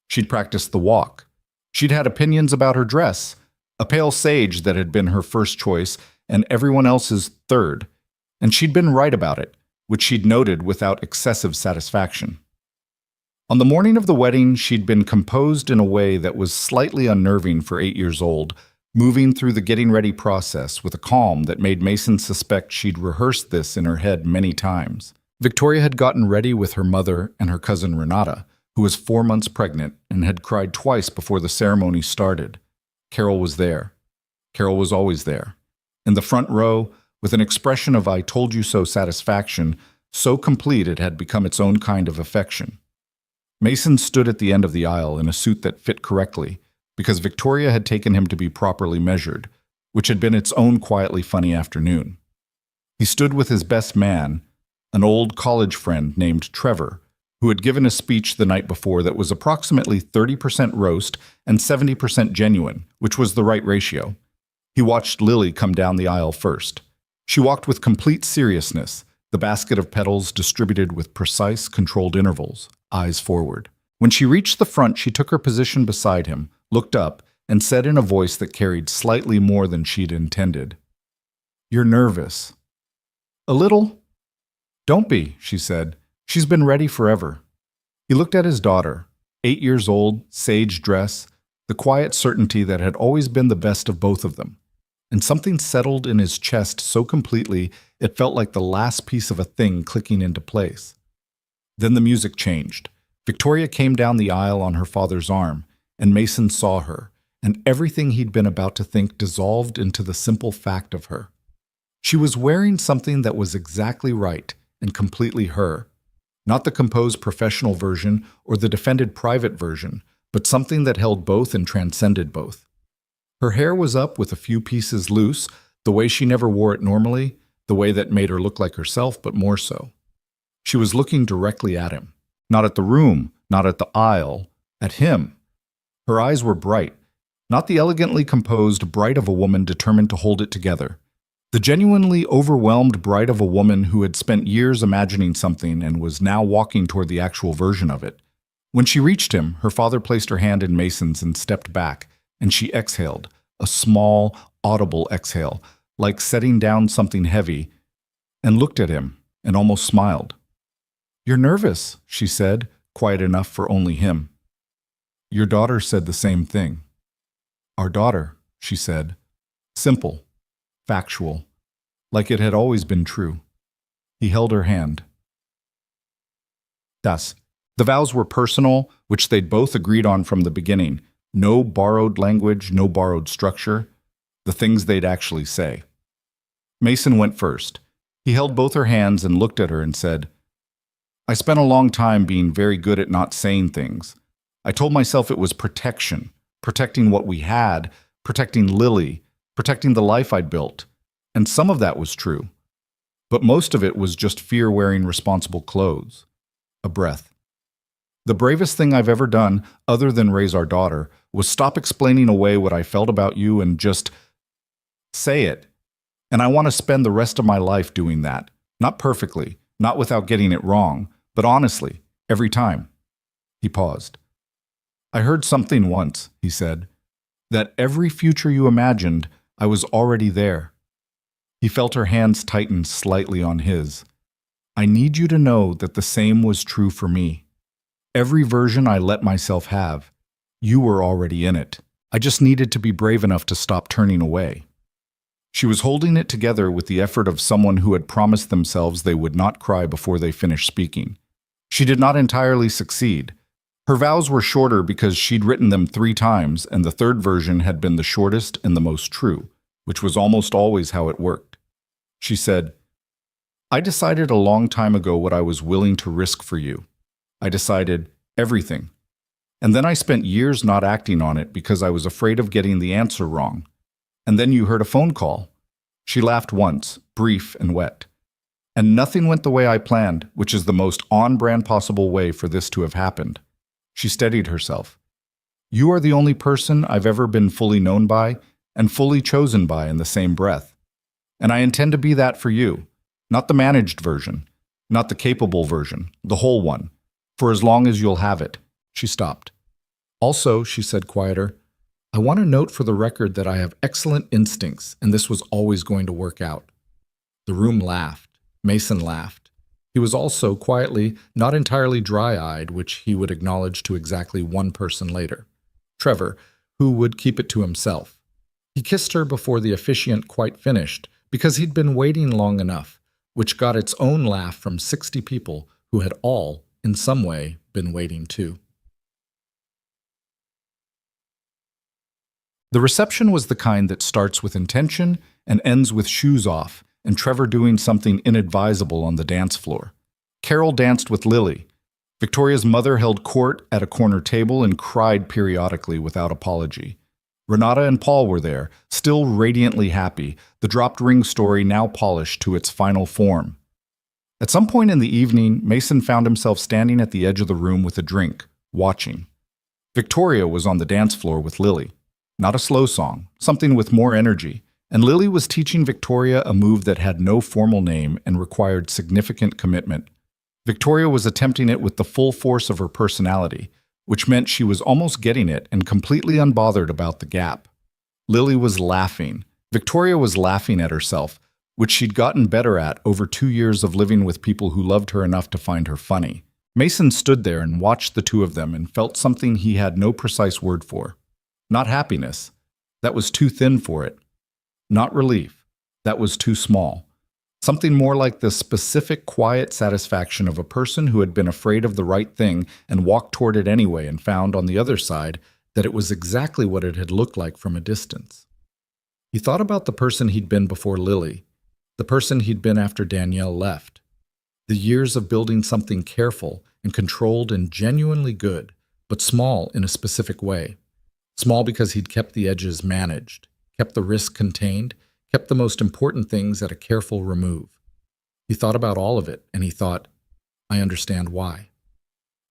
She'd practiced the walk. She'd had opinions about her dress, a pale sage that had been her first choice and everyone else's third, and she'd been right about it, which she'd noted without excessive satisfaction. On the morning of the wedding, she'd been composed in a way that was slightly unnerving for 8 years old, moving through the getting ready process with a calm that made Mason suspect she'd rehearsed this in her head many times. Victoria had gotten ready with her mother and her cousin Renata, who was 4 months pregnant and had cried twice before the ceremony started. Carol was there. Carol was always there. In the front row, with an expression of I told you so satisfaction, so complete it had become its own kind of affection. Mason stood at the end of the aisle in a suit that fit correctly, because Victoria had taken him to be properly measured, which had been its own quietly funny afternoon. He stood with his best man, an old college friend named Trevor, who had given a speech the night before that was approximately 30% roast and 70% genuine, which was the right ratio. He watched Lily come down the aisle first. She walked with complete seriousness, the basket of petals distributed with precise, controlled intervals, eyes forward. When she reached the front, she took her position beside him, looked up, and said in a voice that carried slightly more than she'd intended, "You're nervous." "A little." "Don't be," she said. "She's been ready forever." He looked at his daughter, 8 years old, sage dress, the quiet certainty that had always been the best of both of them. And something settled in his chest so completely it felt like the last piece of a thing clicking into place. Then the music changed. Victoria came down the aisle on her father's arm, and Mason saw her, and everything he'd been about to think dissolved into the simple fact of her. She was wearing something that was exactly right and completely her. Not the composed professional version or the defended private version, but something that held both and transcended both. Her hair was up with a few pieces loose, the way she never wore it normally, the way that made her look like herself, but more so. She was looking directly at him. Not at the room, not at the aisle, at him. Her eyes were bright, not the elegantly composed bright of a woman determined to hold it together. The genuinely overwhelmed bright of a woman who had spent years imagining something and was now walking toward the actual version of it. When she reached him, her father placed her hand in Mason's and stepped back, and she exhaled, a small, audible exhale, like setting down something heavy, and looked at him and almost smiled. "You're nervous," she said, quiet enough for only him. "Your daughter said the same thing." "Our daughter," she said, simple, factual, like it had always been true. He held her hand. Das. The vows were personal, which they'd both agreed on from the beginning. No borrowed language, no borrowed structure. The things they'd actually say. Mason went first. He held both her hands and looked at her and said, "I spent a long time being very good at not saying things. I told myself it was protection, protecting what we had, protecting Lily, protecting the life I'd built. And some of that was true. But most of it was just fear wearing responsible clothes." A breath. "The bravest thing I've ever done, other than raise our daughter, was stop explaining away what I felt about you and just say it. And I want to spend the rest of my life doing that. Not perfectly, not without getting it wrong, but honestly, every time." He paused. "I heard something once," he said, "that every future you imagined, I was already there." He felt her hands tighten slightly on his. "I need you to know that the same was true for me. Every version I let myself have, you were already in it. I just needed to be brave enough to stop turning away." She was holding it together with the effort of someone who had promised themselves they would not cry before they finished speaking. She did not entirely succeed. Her vows were shorter because she'd written them 3 times, and the third version had been the shortest and the most true, which was almost always how it worked. She said, "I decided a long time ago what I was willing to risk for you. I decided everything. And then I spent years not acting on it because I was afraid of getting the answer wrong. And then you heard a phone call." She laughed once, brief and wet. "And nothing went the way I planned, which is the most on-brand possible way for this to have happened." She steadied herself. "You are the only person I've ever been fully known by and fully chosen by in the same breath. And I intend to be that for you. Not the managed version, not the capable version, the whole one, for as long as you'll have it." She stopped. "Also," she said quieter, "I want to note for the record that I have excellent instincts, and this was always going to work out." The room laughed. Mason laughed. He was also, quietly, not entirely dry-eyed, which he would acknowledge to exactly one person later. Trevor, who would keep it to himself. He kissed her before the officiant quite finished, because he'd been waiting long enough, which got its own laugh from 60 people who had all, in some way, been waiting too. The reception was the kind that starts with intention and ends with shoes off, and Trevor doing something inadvisable on the dance floor. Carol danced with Lily. Victoria's mother held court at a corner table and cried periodically without apology. Renata and Paul were there, still radiantly happy, the dropped ring story now polished to its final form. At some point in the evening, Mason found himself standing at the edge of the room with a drink, watching. Victoria was on the dance floor with Lily. Not a slow song, something with more energy, and Lily was teaching Victoria a move that had no formal name and required significant commitment. Victoria was attempting it with the full force of her personality, which meant she was almost getting it and completely unbothered about the gap. Lily was laughing. Victoria was laughing at herself, which she'd gotten better at over 2 years of living with people who loved her enough to find her funny. Mason stood there and watched the two of them and felt something he had no precise word for. Not happiness. That was too thin for it. Not relief. That was too small. Something more like the specific, quiet satisfaction of a person who had been afraid of the right thing and walked toward it anyway and found on the other side that it was exactly what it had looked like from a distance. He thought about the person he'd been before Lily, the person he'd been after Danielle left. The years of building something careful and controlled and genuinely good, but small in a specific way. Small because he'd kept the edges managed, kept the risk contained, kept the most important things at a careful remove. He thought about all of it, and he thought, I understand why.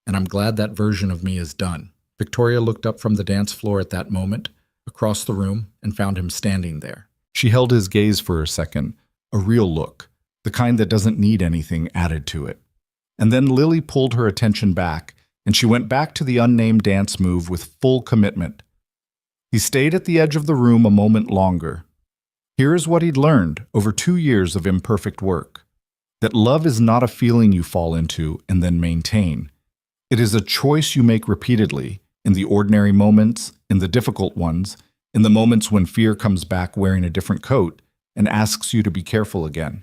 And I'm glad that version of me is done. Victoria looked up from the dance floor at that moment, across the room, and found him standing there. She held his gaze for a second, a real look, the kind that doesn't need anything added to it. And then Lily pulled her attention back, and she went back to the unnamed dance move with full commitment. He stayed at the edge of the room a moment longer. Here is what he'd learned over 2 years of imperfect work. That love is not a feeling you fall into and then maintain. It is a choice you make repeatedly, in the ordinary moments, in the difficult ones, in the moments when fear comes back wearing a different coat and asks you to be careful again.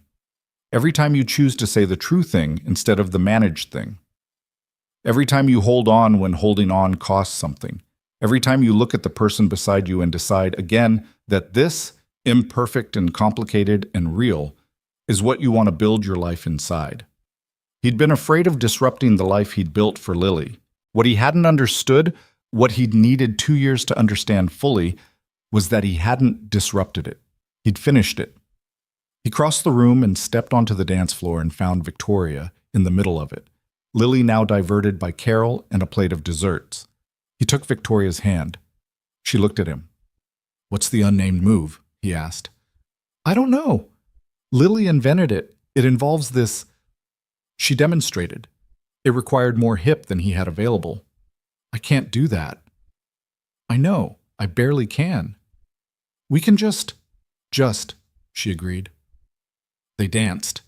Every time you choose to say the true thing instead of the managed thing. Every time you hold on when holding on costs something. Every time you look at the person beside you and decide again that this, imperfect and complicated and real, is what you want to build your life inside. He'd been afraid of disrupting the life he'd built for Lily. What he hadn't understood, what he'd needed 2 years to understand fully, was that he hadn't disrupted it. He'd finished it. He crossed the room and stepped onto the dance floor and found Victoria in the middle of it, Lily now diverted by Carol and a plate of desserts. He took Victoria's hand. She looked at him. What's the unnamed move? He asked. I don't know. Lily invented it. It involves this. She demonstrated. It required more hip than he had available. I can't do that. I know. I barely can. We can just, she agreed. They danced.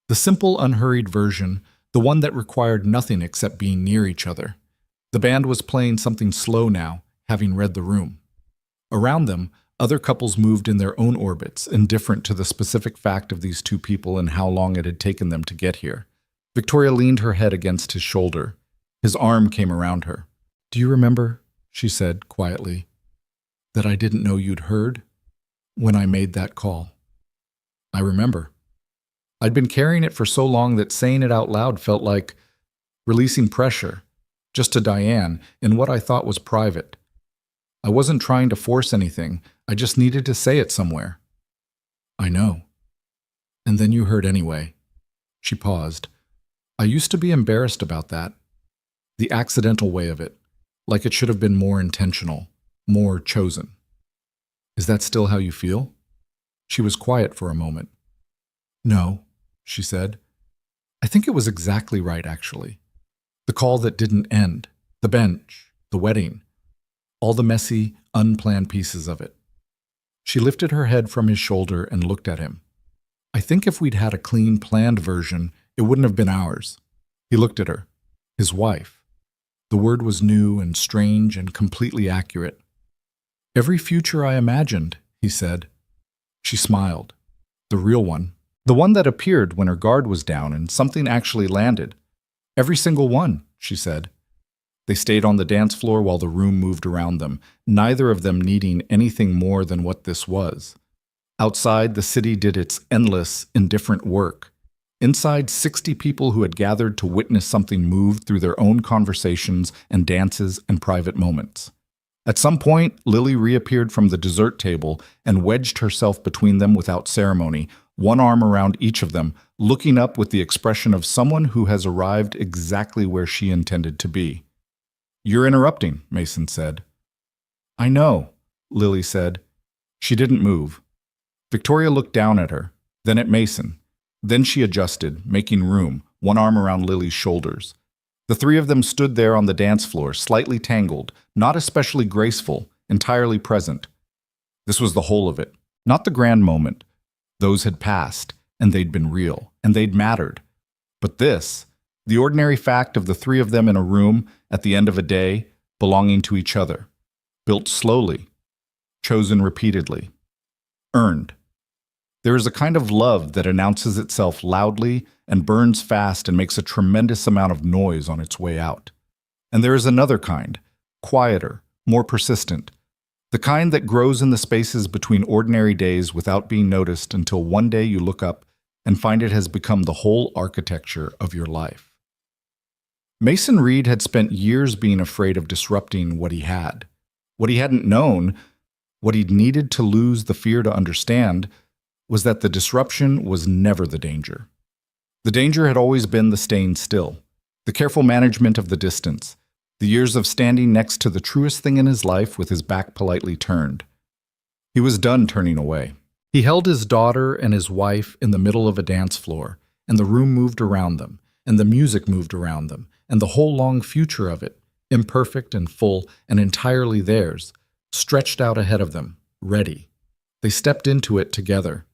The simple, unhurried version, the one that required nothing except being near each other. The band was playing something slow now, having read the room. Around them, other couples moved in their own orbits, indifferent to the specific fact of these two people and how long it had taken them to get here. Victoria leaned her head against his shoulder. His arm came around her. Do you remember, she said quietly, that I didn't know you'd heard when I made that call? I remember. I'd been carrying it for so long that saying it out loud felt like releasing pressure, just to Diane, in what I thought was private. I wasn't trying to force anything. I just needed to say it somewhere. I know. And then you heard anyway. She paused. I used to be embarrassed about that. The accidental way of it. Like it should have been more intentional, more chosen. Is that still how you feel? She was quiet for a moment. No, she said. I think it was exactly right, actually. The call that didn't end, the bench, the wedding, all the messy, unplanned pieces of it. She lifted her head from his shoulder and looked at him. I think if we'd had a clean, planned version, it wouldn't have been ours. He looked at her, his wife. The word was new and strange and completely accurate. Every future I imagined, he said. She smiled. The real one. The one that appeared when her guard was down and something actually landed. Every single one, she said. They stayed on the dance floor while the room moved around them, neither of them needing anything more than what this was. Outside, the city did its endless, indifferent work. Inside, 60 people who had gathered to witness something move through their own conversations and dances and private moments. At some point, Lily reappeared from the dessert table and wedged herself between them without ceremony, one arm around each of them, looking up with the expression of someone who has arrived exactly where she intended to be. "You're interrupting," Mason said. "I know," Lily said. She didn't move. Victoria looked down at her, then at Mason. Then she adjusted, making room, one arm around Lily's shoulders. The three of them stood there on the dance floor, slightly tangled, not especially graceful, entirely present. This was the whole of it, not the grand moment. Those had passed, and they'd been real, and they'd mattered. But this, the ordinary fact of the three of them in a room at the end of a day, belonging to each other, built slowly, chosen repeatedly, earned. There is a kind of love that announces itself loudly and burns fast and makes a tremendous amount of noise on its way out. And there is another kind, quieter, more persistent, the kind that grows in the spaces between ordinary days without being noticed until one day you look up and find it has become the whole architecture of your life. Mason Reed had spent years being afraid of disrupting what he had. What he hadn't known, what he'd needed to lose the fear to understand, was that the disruption was never the danger. The danger had always been the staying still, the careful management of the distance, the years of standing next to the truest thing in his life with his back politely turned. He was done turning away. He held his daughter and his wife in the middle of a dance floor, and the room moved around them, and the music moved around them, and the whole long future of it, imperfect and full and entirely theirs, stretched out ahead of them, ready. They stepped into it together.